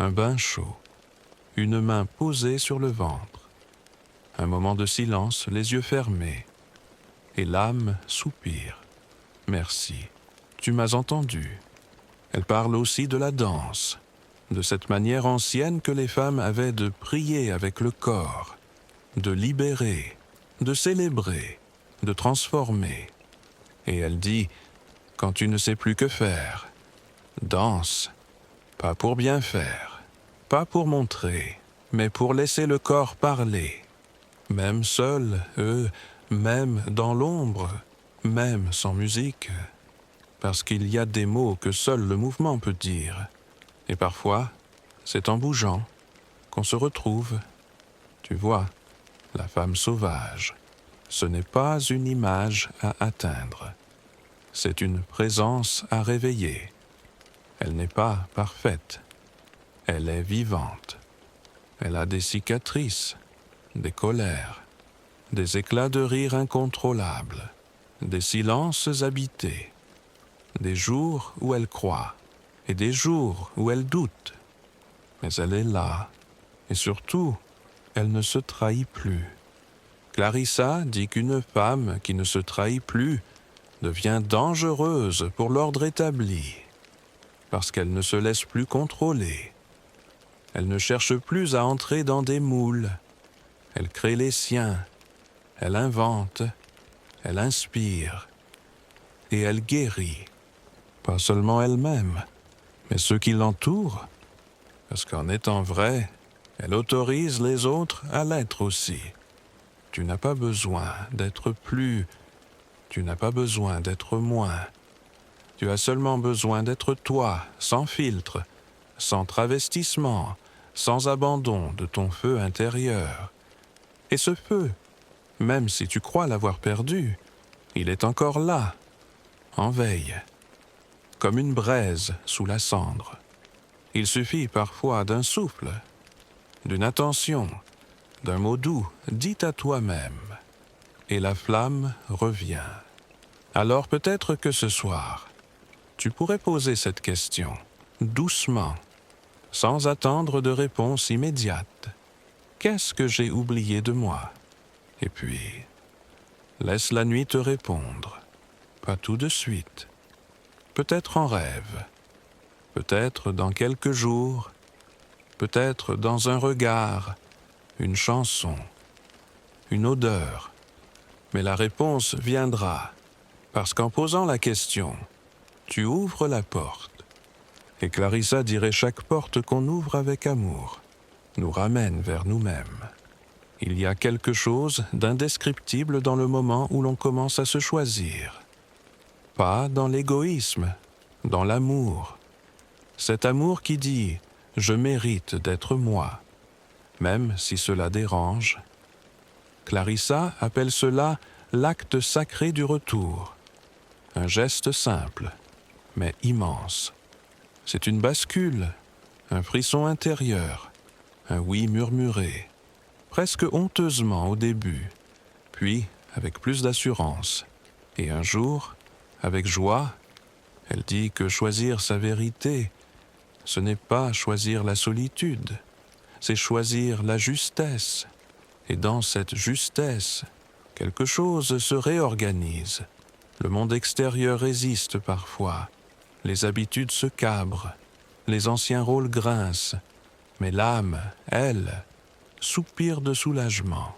Un bain chaud, une main posée sur le ventre, un moment de silence, les yeux fermés, et l'âme soupire. Merci, tu m'as entendu. Elle parle aussi de la danse, de cette manière ancienne que les femmes avaient de prier avec le corps, de libérer, de célébrer, de transformer. Et elle dit, quand tu ne sais plus que faire, danse, pas pour bien faire, pas pour montrer, mais pour laisser le corps parler. Même seul, même dans l'ombre, même sans musique, parce qu'il y a des mots que seul le mouvement peut dire. Et parfois, c'est en bougeant qu'on se retrouve. Tu vois, la femme sauvage, ce n'est pas une image à atteindre. C'est une présence à réveiller. Elle n'est pas parfaite. Elle est vivante. Elle a des cicatrices, des colères, des éclats de rire incontrôlables, des silences habités, des jours où elle croit et des jours où elle doute. Mais elle est là, et surtout, elle ne se trahit plus. Clarissa dit qu'une femme qui ne se trahit plus devient dangereuse pour l'ordre établi, parce qu'elle ne se laisse plus contrôler. Elle ne cherche plus à entrer dans des moules. Elle crée les siens. Elle invente. Elle inspire. Et elle guérit. Pas seulement elle-même, mais ceux qui l'entourent. Parce qu'en étant vraie, elle autorise les autres à l'être aussi. Tu n'as pas besoin d'être plus. Tu n'as pas besoin d'être moins. Tu as seulement besoin d'être toi, sans filtre, sans travestissement, sans abandon de ton feu intérieur. Et ce feu, même si tu crois l'avoir perdu, il est encore là, en veille, comme une braise sous la cendre. Il suffit parfois d'un souffle, d'une attention, d'un mot doux dit à toi-même, et la flamme revient. Alors peut-être que ce soir, tu pourrais poser cette question, doucement, sans attendre de réponse immédiate. Qu'est-ce que j'ai oublié de moi? Et puis, laisse la nuit te répondre. Pas tout de suite. Peut-être en rêve. Peut-être dans quelques jours. Peut-être dans un regard, une chanson, une odeur. Mais la réponse viendra, parce qu'en posant la question, tu ouvres la porte. Et Clarissa dirait chaque porte qu'on ouvre avec amour nous ramène vers nous-mêmes. Il y a quelque chose d'indescriptible dans le moment où l'on commence à se choisir. Pas dans l'égoïsme, dans l'amour. Cet amour qui dit « je mérite d'être moi », même si cela dérange. Clarissa appelle cela l'acte sacré du retour. Un geste simple, mais immense. C'est une bascule, un frisson intérieur, un oui murmuré, presque honteusement au début, puis avec plus d'assurance. Et un jour, avec joie, elle dit que choisir sa vérité, ce n'est pas choisir la solitude, c'est choisir la justesse. Et dans cette justesse, quelque chose se réorganise. Le monde extérieur résiste parfois, les habitudes se cabrent, les anciens rôles grincent, mais l'âme, elle, soupire de soulagement.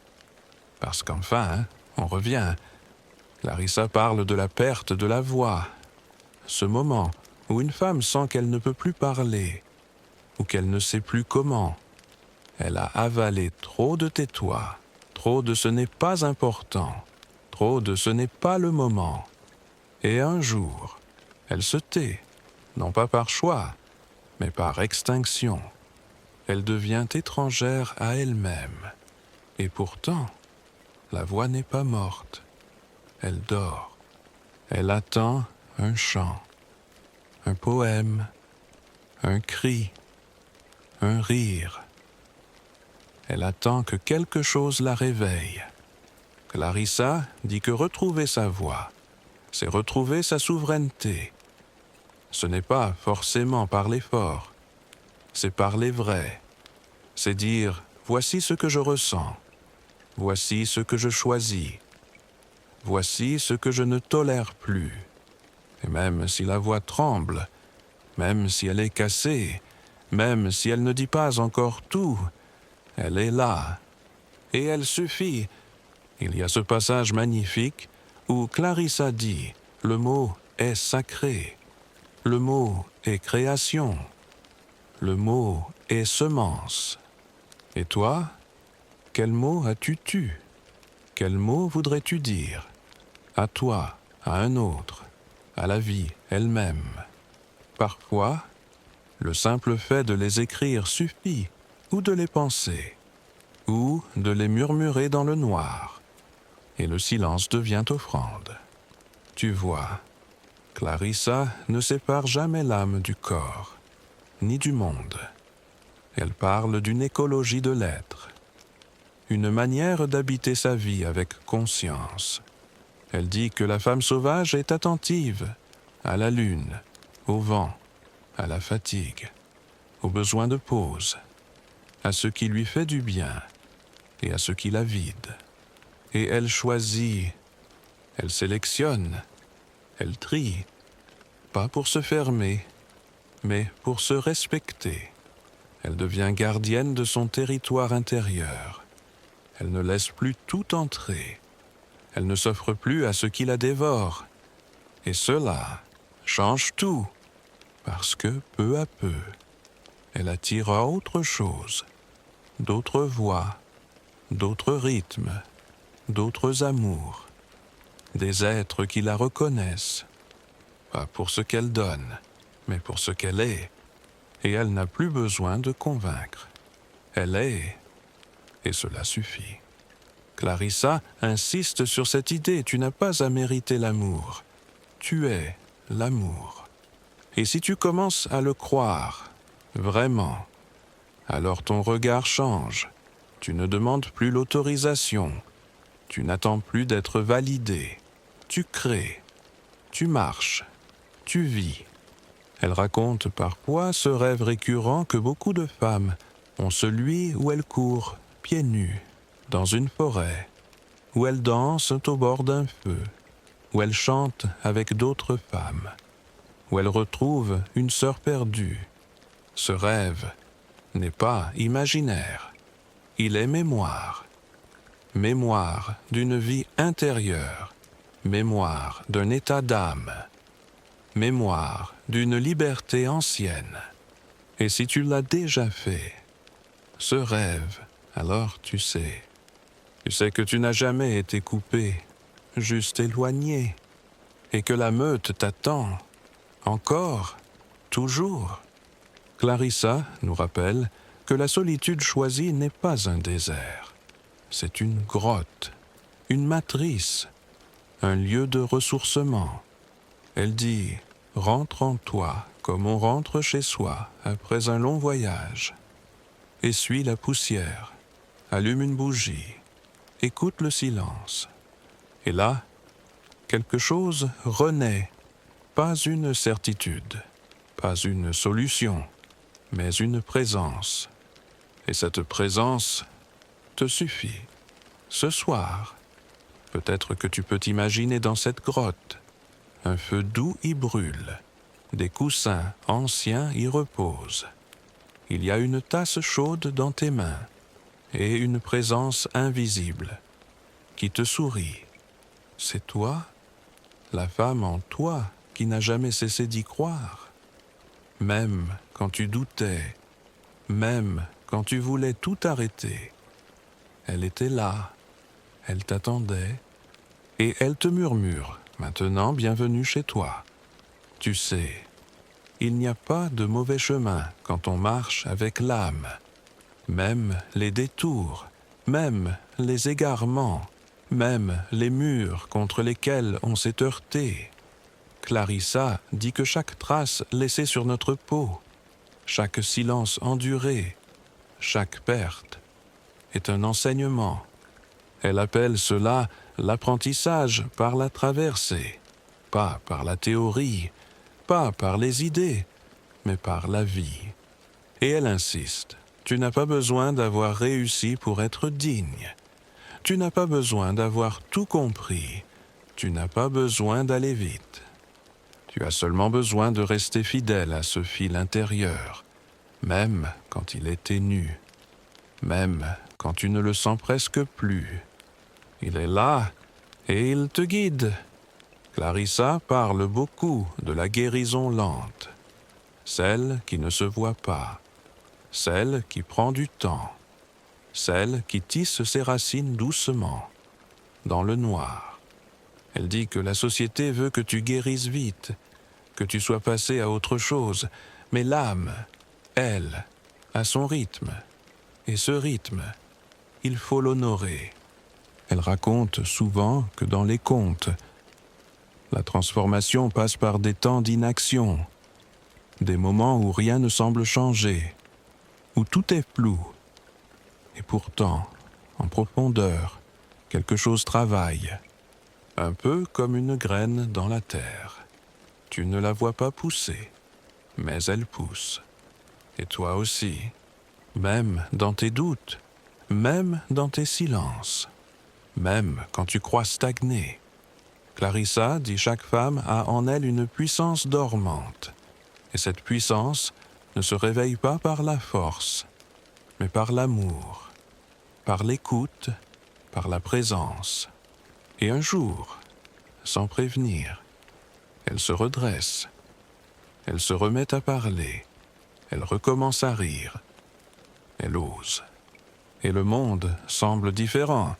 Parce qu'enfin, on revient. Clarissa parle de la perte de la voix. Ce moment où une femme sent qu'elle ne peut plus parler, ou qu'elle ne sait plus comment. Elle a avalé trop de tais-toi, trop de ce n'est pas important, trop de ce n'est pas le moment. Et un jour, elle se tait, non pas par choix, mais par extinction. Elle devient étrangère à elle-même. Et pourtant, la voix n'est pas morte. Elle dort. Elle attend un chant, un poème, un cri, un rire. Elle attend que quelque chose la réveille. Clarissa dit que retrouver sa voix, c'est retrouver sa souveraineté. Ce n'est pas forcément parler fort, c'est parler vrai. C'est dire « voici ce que je ressens, voici ce que je choisis ». voici ce que je ne tolère plus. Et même si la voix tremble, même si elle est cassée, même si elle ne dit pas encore tout, elle est là. Et elle suffit. Il y a ce passage magnifique où Clarissa dit « Le mot est sacré, le mot est création, le mot est semence. » Et toi, quel mot as-tu tu? Quel mot voudrais-tu dire? À toi, à un autre, à la vie elle-même. Parfois, le simple fait de les écrire suffit, ou de les penser, ou de les murmurer dans le noir, et le silence devient offrande. Tu vois, Clarissa ne sépare jamais l'âme du corps, ni du monde. Elle parle d'une écologie de l'être, une manière d'habiter sa vie avec conscience. Elle dit que la femme sauvage est attentive à la lune, au vent, à la fatigue, au besoin de pause, à ce qui lui fait du bien et à ce qui la vide. Et elle choisit, elle sélectionne, elle trie, pas pour se fermer, mais pour se respecter. Elle devient gardienne de son territoire intérieur. Elle ne laisse plus tout entrer. Elle ne s'offre plus à ce qui la dévore. Et cela change tout, parce que peu à peu, elle attire à autre chose, d'autres voix, d'autres rythmes, d'autres amours, des êtres qui la reconnaissent, pas pour ce qu'elle donne, mais pour ce qu'elle est, et elle n'a plus besoin de convaincre. Elle est, et cela suffit. Clarissa insiste sur cette idée, tu n'as pas à mériter l'amour, tu es l'amour. Et si tu commences à le croire, vraiment, alors ton regard change, tu ne demandes plus l'autorisation, tu n'attends plus d'être validé, tu crées, tu marches, tu vis. Elle raconte parfois ce rêve récurrent que beaucoup de femmes ont, celui où elles courent, pieds nus, dans une forêt, où elles dansent au bord d'un feu, où elles chantent avec d'autres femmes, où elles retrouvent une sœur perdue. Ce rêve n'est pas imaginaire, il est mémoire. Mémoire d'une vie intérieure, mémoire d'un état d'âme, mémoire d'une liberté ancienne. Et si tu l'as déjà fait, ce rêve, alors tu sais que tu n'as jamais été coupé, juste éloigné, et que la meute t'attend, encore, toujours. Clarissa nous rappelle que la solitude choisie n'est pas un désert. C'est une grotte, une matrice, un lieu de ressourcement. Elle dit « Rentre en toi comme on rentre chez soi après un long voyage. Essuie la poussière, allume une bougie, écoute le silence. Et là, quelque chose renaît, pas une certitude, pas une solution, mais une présence. Et cette présence te suffit. Ce soir, peut-être que tu peux t'imaginer dans cette grotte. Un feu doux y brûle, des coussins anciens y reposent. Il y a une tasse chaude dans tes mains et une présence invisible qui te sourit. C'est toi, la femme en toi qui n'a jamais cessé d'y croire. Même quand tu doutais, même quand tu voulais tout arrêter, elle était là, elle t'attendait, et elle te murmure, maintenant bienvenue chez toi. Tu sais, il n'y a pas de mauvais chemin quand on marche avec l'âme. Même les détours, même les égarements, même les murs contre lesquels on s'est heurté. Clarissa dit que chaque trace laissée sur notre peau, chaque silence enduré, chaque perte, est un enseignement. Elle appelle cela l'apprentissage par la traversée, pas par la théorie, pas par les idées, mais par la vie. Et elle insiste, tu n'as pas besoin d'avoir réussi pour être digne. Tu n'as pas besoin d'avoir tout compris tu n'as pas besoin d'aller vite. Tu as seulement besoin de rester fidèle à ce fil intérieur, même quand il est ténu, même quand tu ne le sens presque plus. Il est là et il te guide. Clarissa parle beaucoup de la guérison lente, celle qui ne se voit pas, celle qui prend du temps, celle qui tisse ses racines doucement, dans le noir. Elle dit que la société veut que tu guérisses vite, que tu sois passé à autre chose, mais l'âme, elle, a son rythme, et ce rythme, il faut l'honorer. Elle raconte souvent que dans les contes, la transformation passe par des temps d'inaction, des moments où rien ne semble changer, où tout est flou. Et pourtant, en profondeur, quelque chose travaille, un peu comme une graine dans la terre. Tu ne la vois pas pousser, mais elle pousse. Et toi aussi, même dans tes doutes, même dans tes silences, même quand tu crois stagner. Clarissa dit chaque femme a en elle une puissance dormante. Et cette puissance ne se réveille pas par la force, mais par l'amour, par l'écoute, par la présence. Et un jour, sans prévenir, elle se redresse, elle se remet à parler, elle recommence à rire, elle ose. Et le monde semble différent,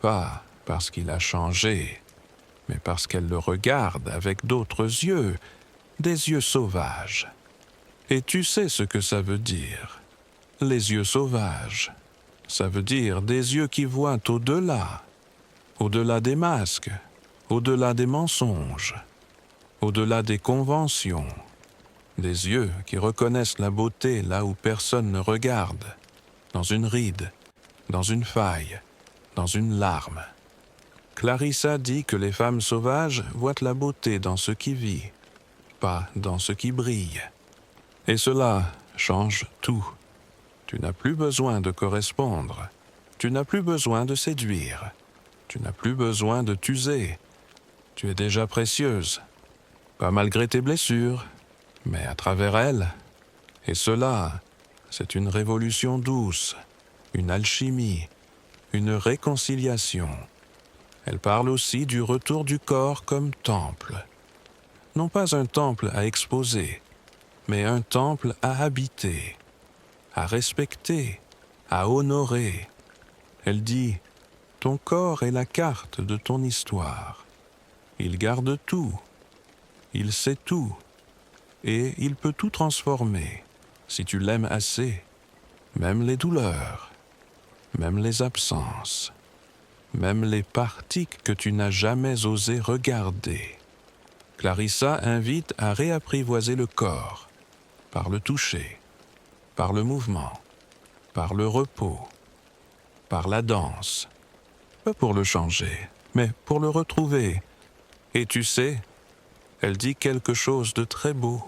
pas parce qu'il a changé, mais parce qu'elle le regarde avec d'autres yeux, des yeux sauvages. Et tu sais ce que ça veut dire, les yeux sauvages. Ça veut dire des yeux qui voient au-delà, au-delà des masques, au-delà des mensonges, au-delà des conventions, des yeux qui reconnaissent la beauté là où personne ne regarde, dans une ride, dans une faille, dans une larme. Clarissa dit que les femmes sauvages voient la beauté dans ce qui vit, pas dans ce qui brille. Et cela change tout. Tu n'as plus besoin de correspondre, tu n'as plus besoin de séduire, tu n'as plus besoin de t'user. Tu es déjà précieuse, pas malgré tes blessures, mais à travers elles. Et cela, c'est une révolution douce, une alchimie, une réconciliation. Elle parle aussi du retour du corps comme temple. Non pas un temple à exposer, mais un temple à habiter, à respecter, à honorer. Elle dit, ton corps est la carte de ton histoire. Il garde tout, il sait tout, et il peut tout transformer, si tu l'aimes assez, même les douleurs, même les absences, même les parties que tu n'as jamais osé regarder. Clarissa invite à réapprivoiser le corps, par le toucher, par le mouvement, par le repos, par la danse. Pas pour le changer, mais pour le retrouver. Et tu sais, elle dit quelque chose de très beau.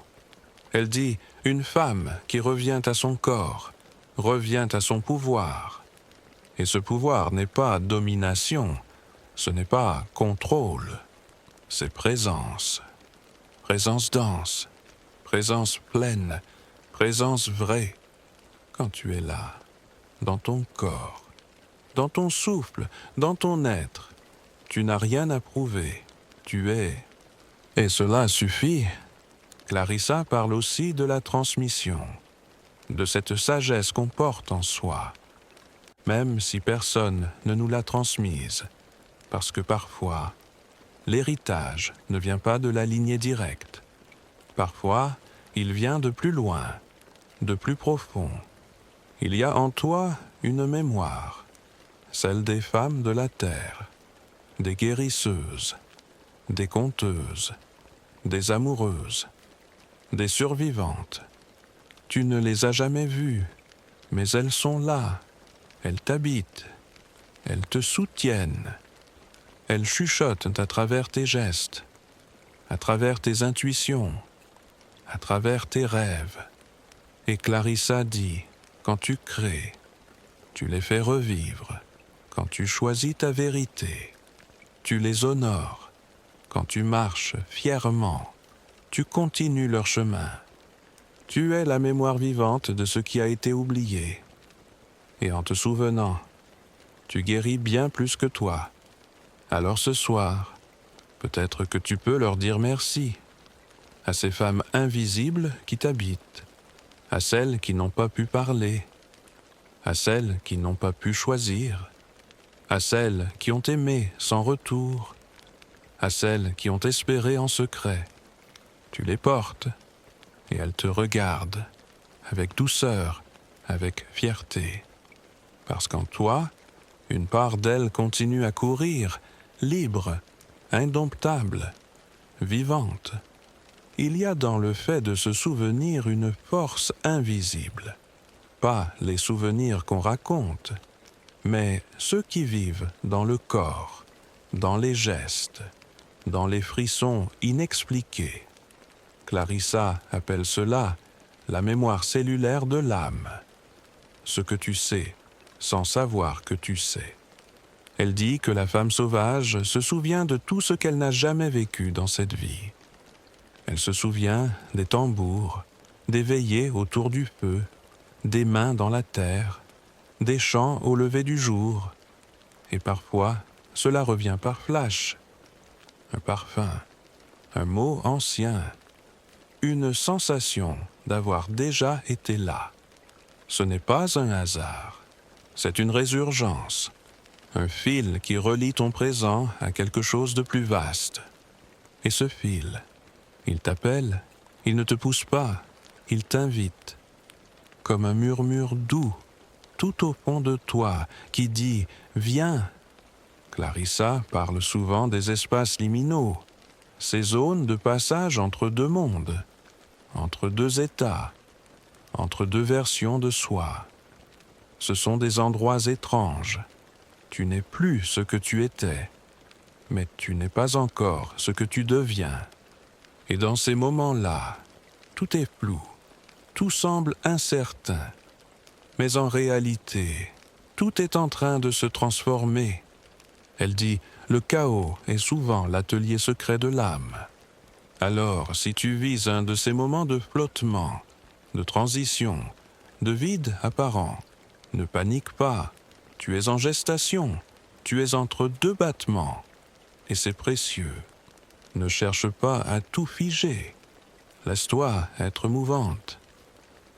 Elle dit une femme qui revient à son corps, revient à son pouvoir. Et ce pouvoir n'est pas domination, ce n'est pas contrôle, c'est présence. Présence dense, présence pleine, présence vraie. Quand tu es là, dans ton corps, dans ton souffle, dans ton être, tu n'as rien à prouver, tu es. Et cela suffit. Clarissa parle aussi de la transmission, de cette sagesse qu'on porte en soi, même si personne ne nous l'a transmise, parce que parfois, l'héritage ne vient pas de la lignée directe. Parfois, il vient de plus loin, de plus profond. Il y a en toi une mémoire, celle des femmes de la terre, des guérisseuses, des conteuses, des amoureuses, des survivantes. Tu ne les as jamais vues, mais elles sont là, elles t'habitent, elles te soutiennent, elles chuchotent à travers tes gestes, à travers tes intuitions, à travers tes rêves. Et Clarissa dit, quand tu crées, tu les fais revivre. Quand tu choisis ta vérité, tu les honores. quand tu marches fièrement, tu continues leur chemin. Tu es la mémoire vivante de ce qui a été oublié. Et en te souvenant, tu guéris bien plus que toi. Alors ce soir, peut-être que tu peux leur dire merci à ces femmes invisibles qui t'habitent, à celles qui n'ont pas pu parler, à celles qui n'ont pas pu choisir, à celles qui ont aimé sans retour, à celles qui ont espéré en secret. Tu les portes et elles te regardent avec douceur, avec fierté. Parce qu'en toi, une part d'elles continue à courir, libre, indomptable, vivante. Il y a dans le fait de se souvenir une force invisible. Pas les souvenirs qu'on raconte, mais ceux qui vivent dans le corps, dans les gestes, dans les frissons inexpliqués. Clarissa appelle cela la mémoire cellulaire de l'âme. Ce que tu sais, sans savoir que tu sais. Elle dit que la femme sauvage se souvient de tout ce qu'elle n'a jamais vécu dans cette vie. Elle se souvient des tambours, des veillées autour du feu, des mains dans la terre, des chants au lever du jour. Et parfois, cela revient par flash. Un parfum, un mot ancien, une sensation d'avoir déjà été là. Ce n'est pas un hasard, c'est une résurgence, un fil qui relie ton présent à quelque chose de plus vaste. Et ce fil, il t'appelle, il ne te pousse pas, il t'invite, comme un murmure doux, tout au fond de toi, qui dit « Viens ». Clarissa parle souvent des espaces liminaux, ces zones de passage entre deux mondes, entre deux états, entre deux versions de soi. Ce sont des endroits étranges. Tu n'es plus ce que tu étais, mais tu n'es pas encore ce que tu deviens. Et dans ces moments-là, tout est flou, tout semble incertain. Mais en réalité, tout est en train de se transformer. Elle dit, le chaos est souvent l'atelier secret de l'âme. Alors, si tu vis un de ces moments de flottement, de transition, de vide apparent, ne panique pas. Tu es en gestation, tu es entre deux battements, et c'est précieux. Ne cherche pas à tout figer. Laisse-toi être mouvante.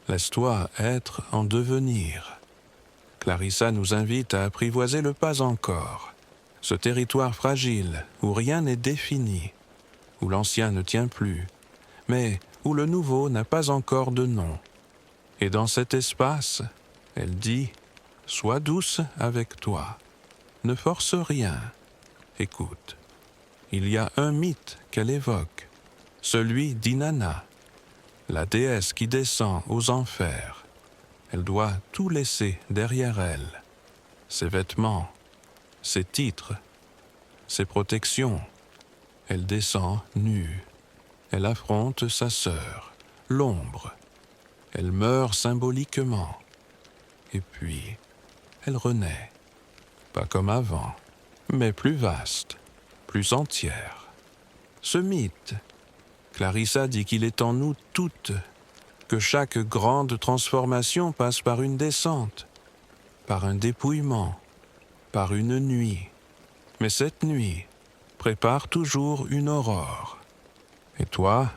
Laisse-toi être en devenir. Clarissa nous invite à apprivoiser le pas encore, ce territoire fragile où rien n'est défini, où l'ancien ne tient plus, mais où le nouveau n'a pas encore de nom. Et dans cet espace, elle dit « Sois douce avec toi, ne force rien, écoute ». Il y a un mythe qu'elle évoque, celui d'Inanna, la déesse qui descend aux enfers. Elle doit tout laisser derrière elle, ses vêtements, ses titres, ses protections. Elle descend nue. Elle affronte sa sœur, l'ombre. Elle meurt symboliquement. Et puis, elle renaît. Pas comme avant, mais plus vaste, plus entière. Ce mythe, Clarissa dit qu'il est en nous toutes, que chaque grande transformation passe par une descente, par un dépouillement, par une nuit. Mais cette nuit prépare toujours une aurore. Et toi,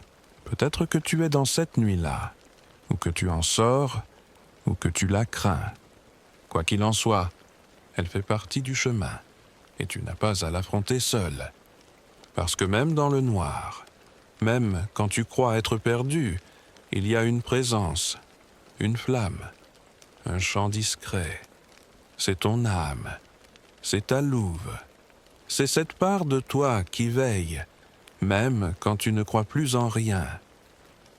peut-être que tu es dans cette nuit-là, ou que tu en sors, ou que tu la crains. Quoi qu'il en soit, elle fait partie du chemin, et tu n'as pas à l'affronter seul. Parce que même dans le noir, même quand tu crois être perdu, il y a une présence, une flamme, un chant discret. C'est ton âme, c'est ta louve. C'est cette part de toi qui veille, même quand tu ne crois plus en rien.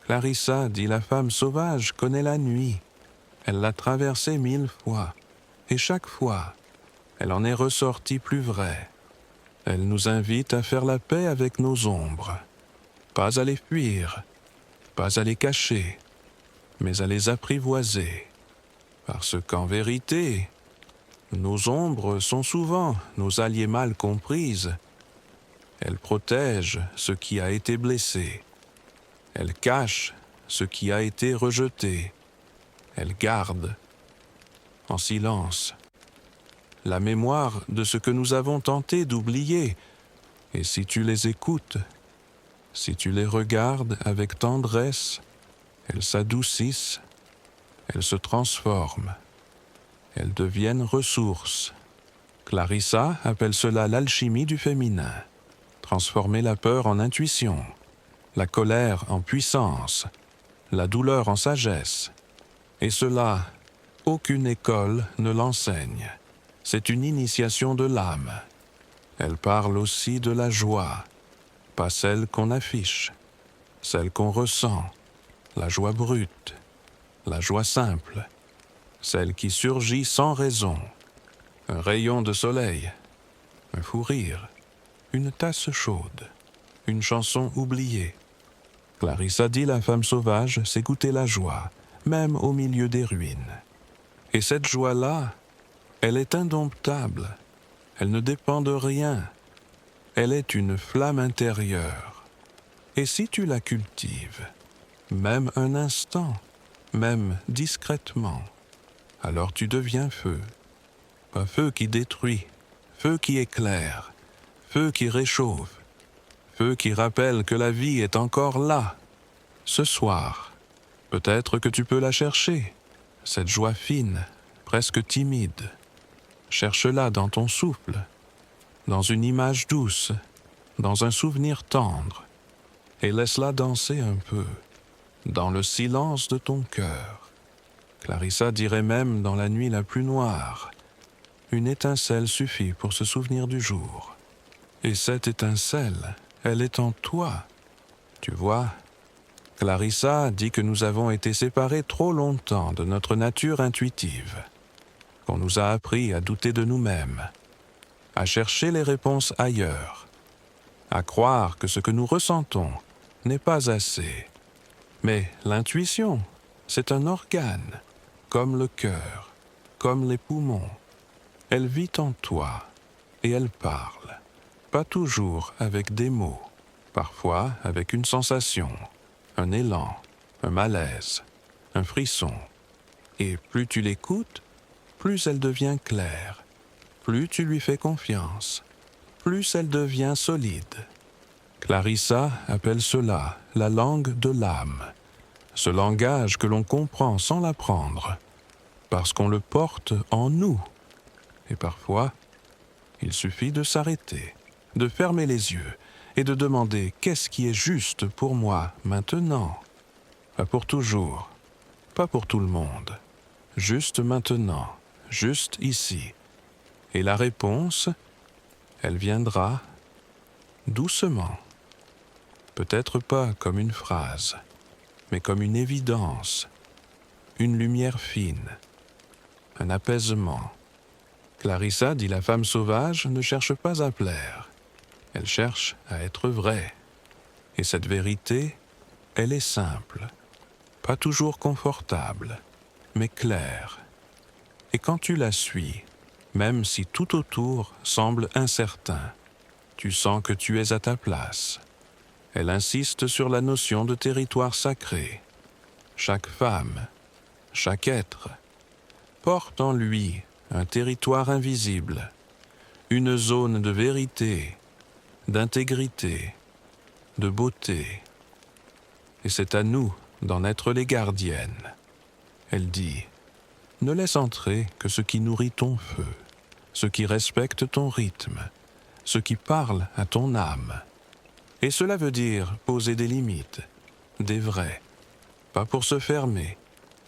Clarissa dit la femme sauvage connaît la nuit. Elle l'a traversée 1000 fois, et chaque fois, elle en est ressortie plus vraie. Elle nous invite à faire la paix avec nos ombres, pas à les fuir, pas à les cacher, mais à les apprivoiser. Parce qu'en vérité, nos ombres sont souvent nos alliés mal comprises. Elle protège ce qui a été blessé. Elle cache ce qui a été rejeté. Elle garde, en silence, la mémoire de ce que nous avons tenté d'oublier. Et si tu les écoutes, si tu les regardes avec tendresse, elles s'adoucissent, elles se transforment, elles deviennent ressources. Clarissa appelle cela l'alchimie du féminin. Transformer la peur en intuition, la colère en puissance, la douleur en sagesse. Et cela, aucune école ne l'enseigne. C'est une initiation de l'âme. Elle parle aussi de la joie, pas celle qu'on affiche, celle qu'on ressent, la joie brute, la joie simple, celle qui surgit sans raison. Un rayon de soleil, un fou rire, une tasse chaude, une chanson oubliée. Clarissa dit la femme sauvage sait goûter la joie, même au milieu des ruines. Et cette joie-là, elle est indomptable, elle ne dépend de rien, elle est une flamme intérieure. Et si tu la cultives, même un instant, même discrètement, alors tu deviens feu. Pas feu qui détruit, feu qui éclaire, feu qui réchauffe, feu qui rappelle que la vie est encore là. Ce soir, peut-être que tu peux la chercher, cette joie fine, presque timide. Cherche-la dans ton souffle, dans une image douce, dans un souvenir tendre, et laisse-la danser un peu, dans le silence de ton cœur. Clarissa dirait même dans la nuit la plus noire, une étincelle suffit pour se souvenir du jour. Et cette étincelle, elle est en toi. Tu vois, Clarissa dit que nous avons été séparés trop longtemps de notre nature intuitive, qu'on nous a appris à douter de nous-mêmes, à chercher les réponses ailleurs, à croire que ce que nous ressentons n'est pas assez. Mais l'intuition, c'est un organe, comme le cœur, comme les poumons. Elle vit en toi et elle parle, pas toujours avec des mots, parfois avec une sensation, un élan, un malaise, un frisson. Et plus tu l'écoutes, plus elle devient claire, plus tu lui fais confiance, plus elle devient solide. Clarissa appelle cela la langue de l'âme, ce langage que l'on comprend sans l'apprendre, parce qu'on le porte en nous. Et parfois, il suffit de s'arrêter, de fermer les yeux et de demander qu'est-ce qui est juste pour moi maintenant. Pas pour toujours, pas pour tout le monde, juste maintenant, juste ici. Et la réponse, elle viendra doucement. Peut-être pas comme une phrase, mais comme une évidence, une lumière fine, un apaisement. Clarissa, dit la femme sauvage, ne cherche pas à plaire. Elle cherche à être vraie. Et cette vérité, elle est simple, pas toujours confortable, mais claire. Et quand tu la suis, même si tout autour semble incertain, tu sens que tu es à ta place. Elle insiste sur la notion de territoire sacré. Chaque femme, chaque être, porte en lui un territoire invisible, une zone de vérité, d'intégrité, de beauté. Et c'est à nous d'en être les gardiennes. Elle dit, ne laisse entrer que ce qui nourrit ton feu, ce qui respecte ton rythme, ce qui parle à ton âme. Et cela veut dire poser des limites, des vrais, pas pour se fermer,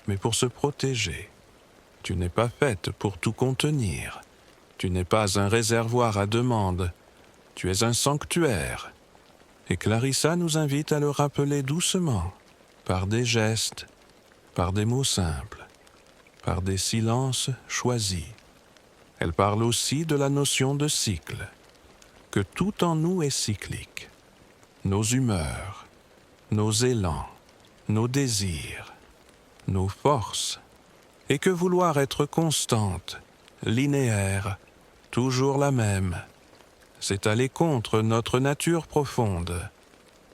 mais pour se protéger. Tu n'es pas faite pour tout contenir. Tu n'es pas un réservoir à demande. Tu es un sanctuaire. Et Clarissa nous invite à le rappeler doucement, par des gestes, par des mots simples, par des silences choisis. Elle parle aussi de la notion de cycle, que tout en nous est cyclique. Nos humeurs, nos élans, nos désirs, nos forces, et que vouloir être constante, linéaire, toujours la même, c'est aller contre notre nature profonde.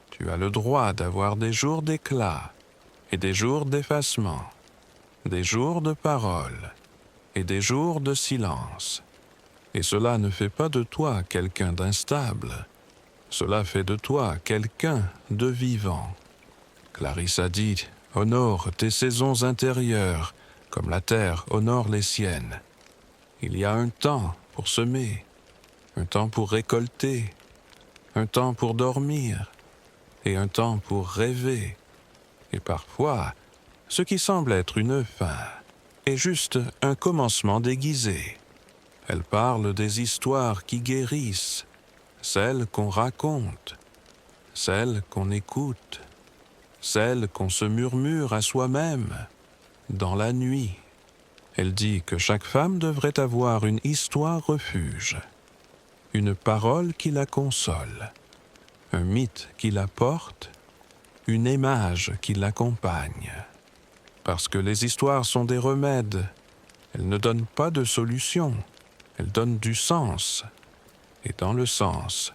Tu as le droit d'avoir des jours d'éclat et des jours d'effacement, des jours de parole et des jours de silence. Et cela ne fait pas de toi quelqu'un d'instable, cela fait de toi quelqu'un de vivant. Clarissa dit, honore tes saisons intérieures, comme la terre honore les siennes. Il y a un temps pour semer, un temps pour récolter, un temps pour dormir, et un temps pour rêver. Et parfois, ce qui semble être une fin est juste un commencement déguisé. Elle parle des histoires qui guérissent, celles qu'on raconte, celles qu'on écoute, celles qu'on se murmure à soi-même, dans la nuit. Elle dit que chaque femme devrait avoir une histoire refuge, une parole qui la console, un mythe qui la porte, une image qui l'accompagne. Parce que les histoires sont des remèdes, elles ne donnent pas de solution, elles donnent du sens. Et dans le sens,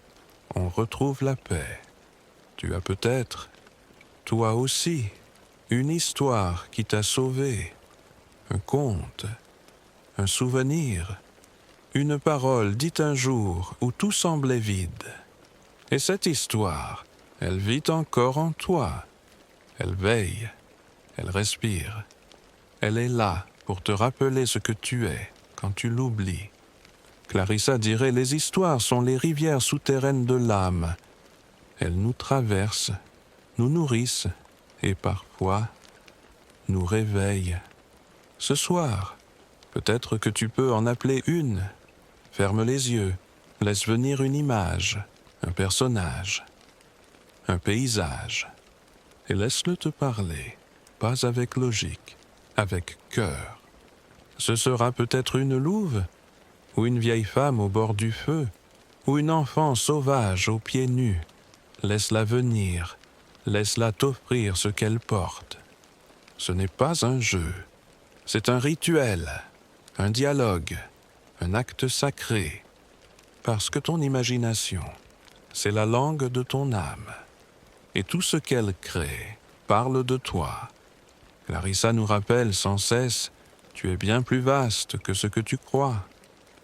on retrouve la paix. Tu as peut-être, toi aussi, une histoire qui t'a sauvé, un conte, un souvenir, une parole dite un jour où tout semblait vide. Et cette histoire, elle vit encore en toi. Elle veille, elle respire. Elle est là pour te rappeler ce que tu es quand tu l'oublies. Clarissa dirait, les histoires sont les rivières souterraines de l'âme. Elles nous traversent, nous nourrissent et parfois nous réveillent. Ce soir, peut-être que tu peux en appeler une. Ferme les yeux, laisse venir une image, un personnage, un paysage, et laisse-le te parler, pas avec logique, avec cœur. Ce sera peut-être une louve, ou une vieille femme au bord du feu, ou une enfant sauvage aux pieds nus. Laisse-la venir, laisse-la t'offrir ce qu'elle porte. Ce n'est pas un jeu, c'est un rituel, un dialogue, un acte sacré, parce que ton imagination, c'est la langue de ton âme, et tout ce qu'elle crée parle de toi. Clarissa nous rappelle sans cesse, tu es bien plus vaste que ce que tu crois.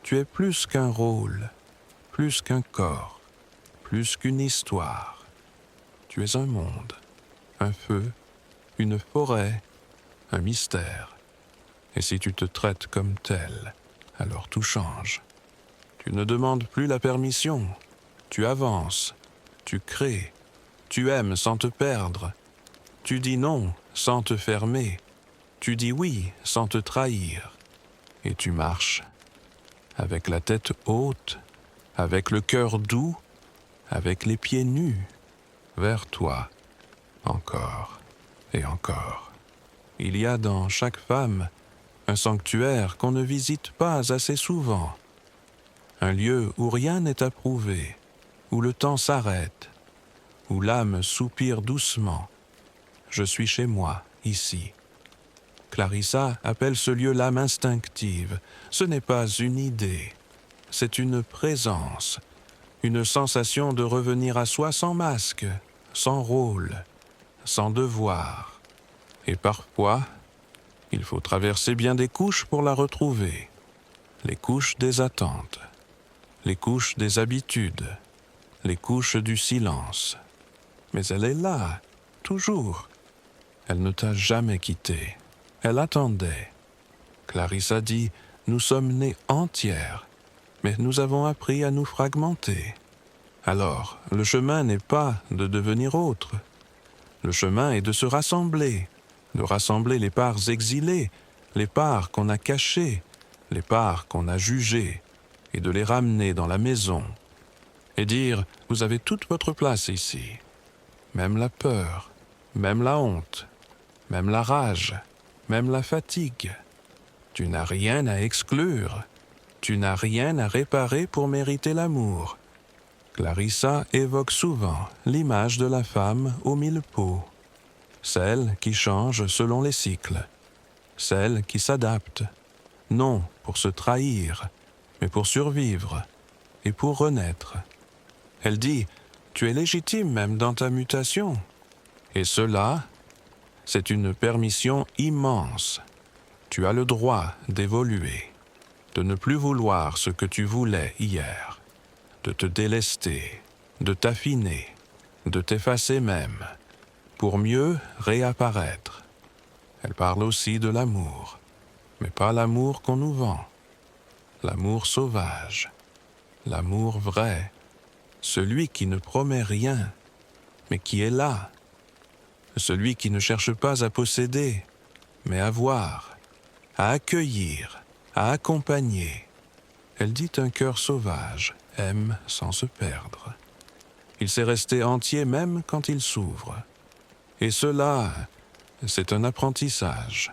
Tu es plus qu'un rôle, plus qu'un corps, plus qu'une histoire. Tu es un monde, un feu, une forêt, un mystère. Et si tu te traites comme tel, alors tout change. Tu ne demandes plus la permission, tu avances, tu crées, tu aimes sans te perdre, tu dis non sans te fermer, tu dis oui sans te trahir, et tu marches avec la tête haute, avec le cœur doux, avec les pieds nus, vers toi, encore et encore. Il y a dans chaque femme un sanctuaire qu'on ne visite pas assez souvent, un lieu où rien n'est approuvé, où le temps s'arrête, où l'âme soupire doucement. Je suis chez moi, ici. Clarissa appelle ce lieu l'âme instinctive. Ce n'est pas une idée, c'est une présence, une sensation de revenir à soi sans masque, sans rôle, sans devoir. Et parfois, il faut traverser bien des couches pour la retrouver. Les couches des attentes, les couches des habitudes, les couches du silence. Mais elle est là, toujours. Elle ne t'a jamais quitté. Elle attendait. Clarissa dit, nous sommes nées entières, mais nous avons appris à nous fragmenter. Alors, le chemin n'est pas de devenir autre. Le chemin est de se rassembler, de rassembler les parts exilées, les parts qu'on a cachées, les parts qu'on a jugées, et de les ramener dans la maison. Et dire, vous avez toute votre place ici. Même la peur, même la honte, même la rage, même la fatigue. Tu n'as rien à exclure. Tu n'as rien à réparer pour mériter l'amour. Clarissa évoque souvent l'image de la femme aux 1000 peaux. Celle qui change selon les cycles. Celle qui s'adapte. Non pour se trahir, mais pour survivre. et pour renaître. Elle dit, tu es légitime même dans ta mutation. Et cela, c'est une permission immense. Tu as le droit d'évoluer, de ne plus vouloir ce que tu voulais hier, de te délester, de t'affiner, de t'effacer même, pour mieux réapparaître. Elle parle aussi de l'amour, mais pas l'amour qu'on nous vend. L'amour sauvage, l'amour vrai, celui qui ne promet rien, mais qui est là, celui qui ne cherche pas à posséder, mais à voir, à accueillir, à accompagner. Elle dit un cœur sauvage aime sans se perdre. Il sait rester entier même quand il s'ouvre. Et cela, c'est un apprentissage,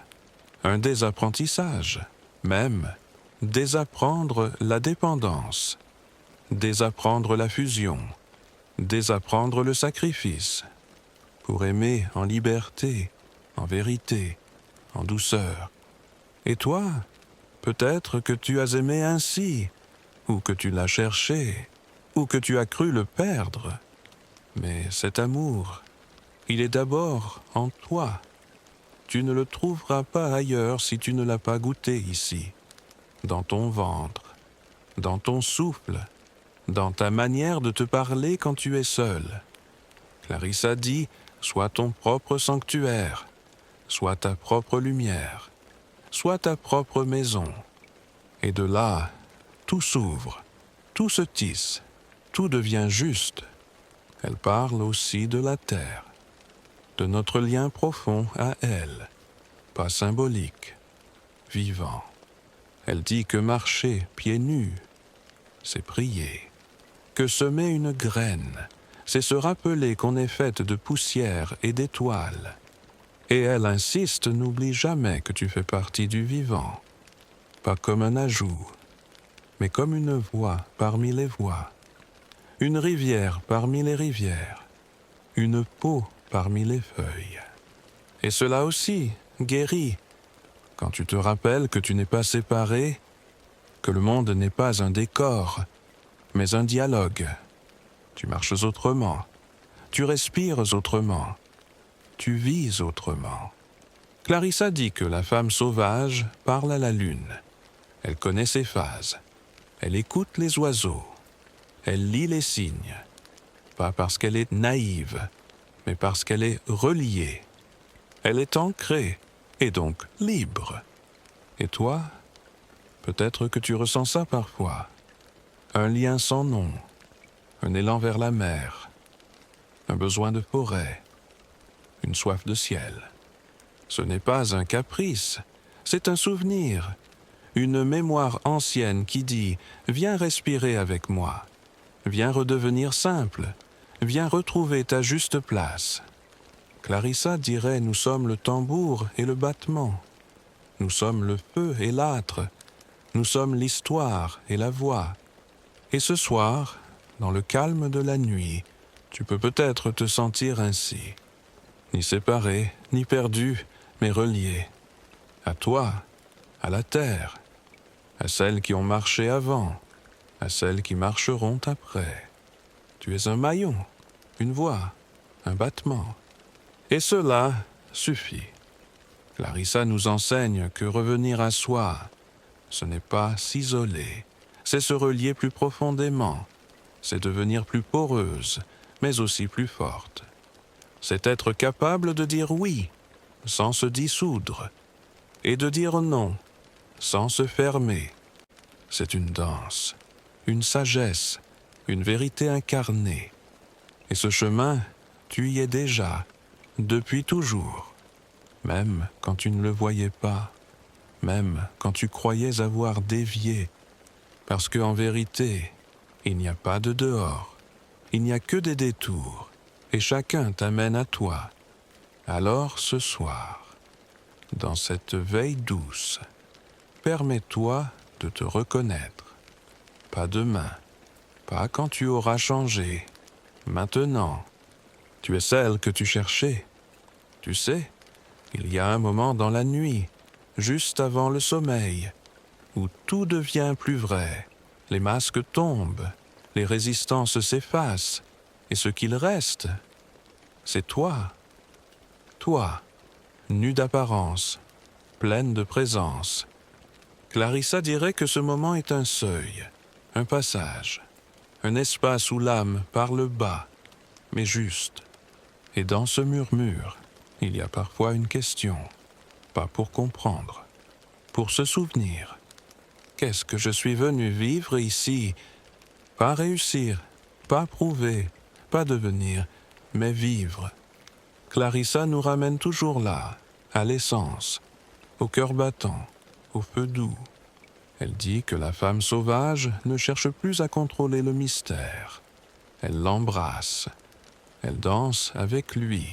un désapprentissage, même désapprendre la dépendance, désapprendre la fusion, désapprendre le sacrifice, pour aimer en liberté, en vérité, en douceur. Et toi, peut-être que tu as aimé ainsi, ou que tu l'as cherché, ou que tu as cru le perdre. Mais cet amour, il est d'abord en toi. Tu ne le trouveras pas ailleurs si tu ne l'as pas goûté ici, dans ton ventre, dans ton souffle, dans ta manière de te parler quand tu es seul. Clarissa dit, sois ton propre sanctuaire, sois ta propre lumière, sois ta propre maison. Et de là, tout s'ouvre, tout se tisse, tout devient juste. Elle parle aussi de la terre, de notre lien profond à elle, pas symbolique, vivant. Elle dit que marcher pieds nus, c'est prier, que semer une graine, c'est se rappeler qu'on est faite de poussière et d'étoiles. Et elle insiste, n'oublie jamais que tu fais partie du vivant, pas comme un ajout, mais comme une voie parmi les voies, une rivière parmi les rivières, une peau parmi les feuilles. Et cela aussi guérit, quand tu te rappelles que tu n'es pas séparé, que le monde n'est pas un décor, mais un dialogue. Tu marches autrement, tu respires autrement, tu vis autrement. Clarissa dit que la femme sauvage parle à la lune. Elle connaît ses phases. Elle écoute les oiseaux. Elle lit les signes. Pas parce qu'elle est naïve, mais parce qu'elle est reliée. Elle est ancrée, et donc libre. Et toi, peut-être que tu ressens ça parfois. Un lien sans nom, un élan vers la mer, un besoin de forêt, une soif de ciel. Ce n'est pas un caprice, c'est un souvenir, une mémoire ancienne qui dit « Viens respirer avec moi, viens redevenir simple, viens retrouver ta juste place ». Clarissa dirait « Nous sommes le tambour et le battement, nous sommes le feu et l'âtre, nous sommes l'histoire et la voix. Et ce soir, dans le calme de la nuit, tu peux peut-être te sentir ainsi, ni séparé, ni perdu, mais relié. À toi, à la terre, à celles qui ont marché avant, à celles qui marcheront après. Tu es un maillon, une voix, un battement. Et cela suffit. Clarissa nous enseigne que revenir à soi, ce n'est pas s'isoler, c'est se relier plus profondément, c'est devenir plus poreuse, mais aussi plus forte. C'est être capable de dire oui, sans se dissoudre, et de dire non, sans se fermer. C'est une danse, une sagesse, une vérité incarnée. Et ce chemin, tu y es déjà, depuis toujours, même quand tu ne le voyais pas, même quand tu croyais avoir dévié, parce qu'en vérité, il n'y a pas de dehors, il n'y a que des détours, et chacun t'amène à toi. Alors ce soir, dans cette veille douce, permets-toi de te reconnaître. Pas demain, pas quand tu auras changé, maintenant. Tu es celle que tu cherchais. Tu sais, il y a un moment dans la nuit, juste avant le sommeil, où tout devient plus vrai, les masques tombent, les résistances s'effacent, et ce qu'il reste, c'est toi. Toi, nue d'apparence, pleine de présence. Clarissa dirait que ce moment est un seuil, un passage, un espace où l'âme parle bas, mais juste. Et dans ce murmure, il y a parfois une question, pas pour comprendre, pour se souvenir. Qu'est-ce que je suis venu vivre ici? Pas réussir, pas prouver, pas devenir, mais vivre. Clarissa nous ramène toujours là, à l'essence, au cœur battant, au feu doux. Elle dit que la femme sauvage ne cherche plus à contrôler le mystère. Elle l'embrasse, elle danse avec lui,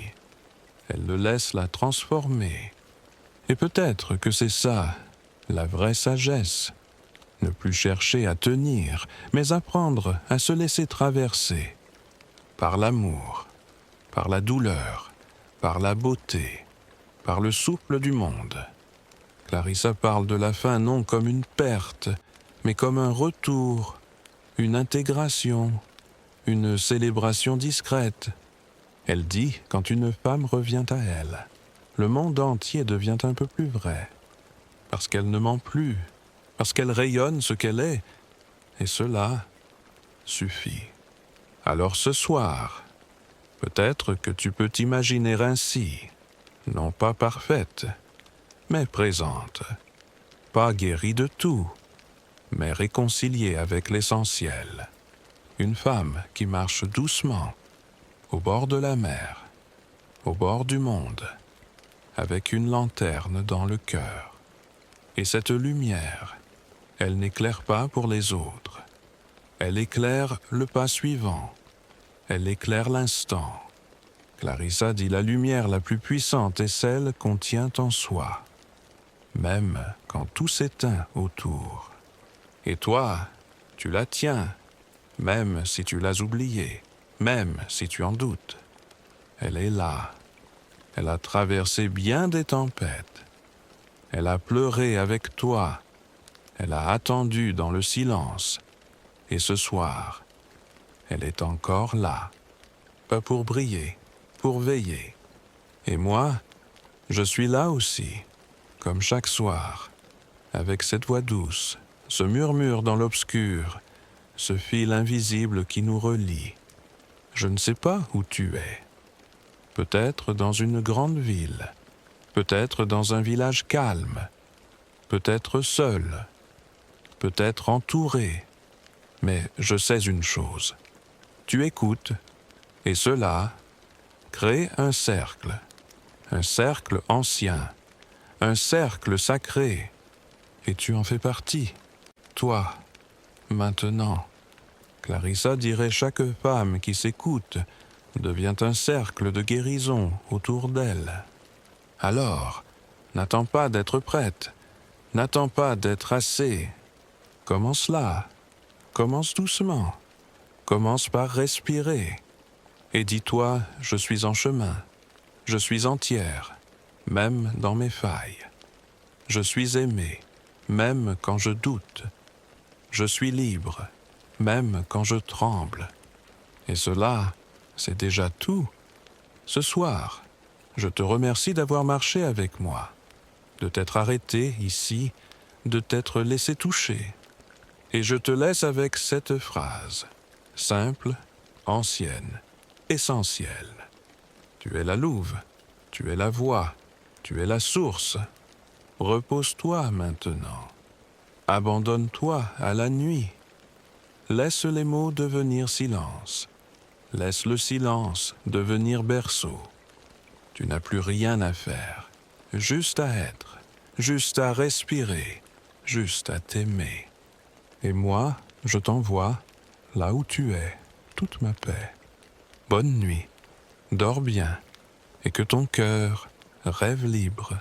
elle le laisse la transformer. Et peut-être que c'est ça, la vraie sagesse. Ne plus chercher à tenir, mais apprendre à se laisser traverser. Par l'amour, par la douleur, par la beauté, par le souffle du monde. Clarissa parle de la fin non comme une perte, mais comme un retour, une intégration, une célébration discrète. Elle dit, quand une femme revient à elle, le monde entier devient un peu plus vrai, parce qu'elle ne ment plus, parce qu'elle rayonne ce qu'elle est, et cela suffit. Alors ce soir, peut-être que tu peux t'imaginer ainsi, non pas parfaite, mais présente, pas guérie de tout, mais réconciliée avec l'essentiel. Une femme qui marche doucement, au bord de la mer, au bord du monde, avec une lanterne dans le cœur. Et cette lumière, elle n'éclaire pas pour les autres. Elle éclaire le pas suivant. Elle éclaire l'instant. Clarissa dit la lumière la plus puissante est celle qu'on tient en soi, même quand tout s'éteint autour. Et toi, tu la tiens, même si tu l'as oubliée, même si tu en doutes. Elle est là. Elle a traversé bien des tempêtes. Elle a pleuré avec toi. Elle a attendu dans le silence. Et ce soir, elle est encore là. Pas pour briller, pour veiller. Et moi, je suis là aussi, comme chaque soir, avec cette voix douce, ce murmure dans l'obscur, ce fil invisible qui nous relie. Je ne sais pas où tu es. Peut-être dans une grande ville, peut-être dans un village calme, peut-être seul, peut-être entouré. Mais je sais une chose. Tu écoutes, et cela crée un cercle ancien, un cercle sacré, et tu en fais partie. Toi, maintenant. Clarissa dirait chaque femme qui s'écoute devient un cercle de guérison autour d'elle. Alors, n'attends pas d'être prête, n'attends pas d'être assez. Commence là, commence doucement, commence par respirer, et dis-toi, je suis en chemin, je suis entière, même dans mes failles. Je suis aimée, même quand je doute. Je suis libre, même quand je tremble. Et cela, c'est déjà tout. Ce soir, je te remercie d'avoir marché avec moi, de t'être arrêté ici, de t'être laissé toucher. Et je te laisse avec cette phrase, simple, ancienne, essentielle. Tu es la louve, tu es la voix, tu es la source. Repose-toi maintenant. Abandonne-toi à la nuit. Laisse les mots devenir silence. Laisse le silence devenir berceau. Tu n'as plus rien à faire, juste à être, juste à respirer, juste à t'aimer. Et moi, je t'envoie, là où tu es, toute ma paix. Bonne nuit, dors bien, et que ton cœur rêve libre.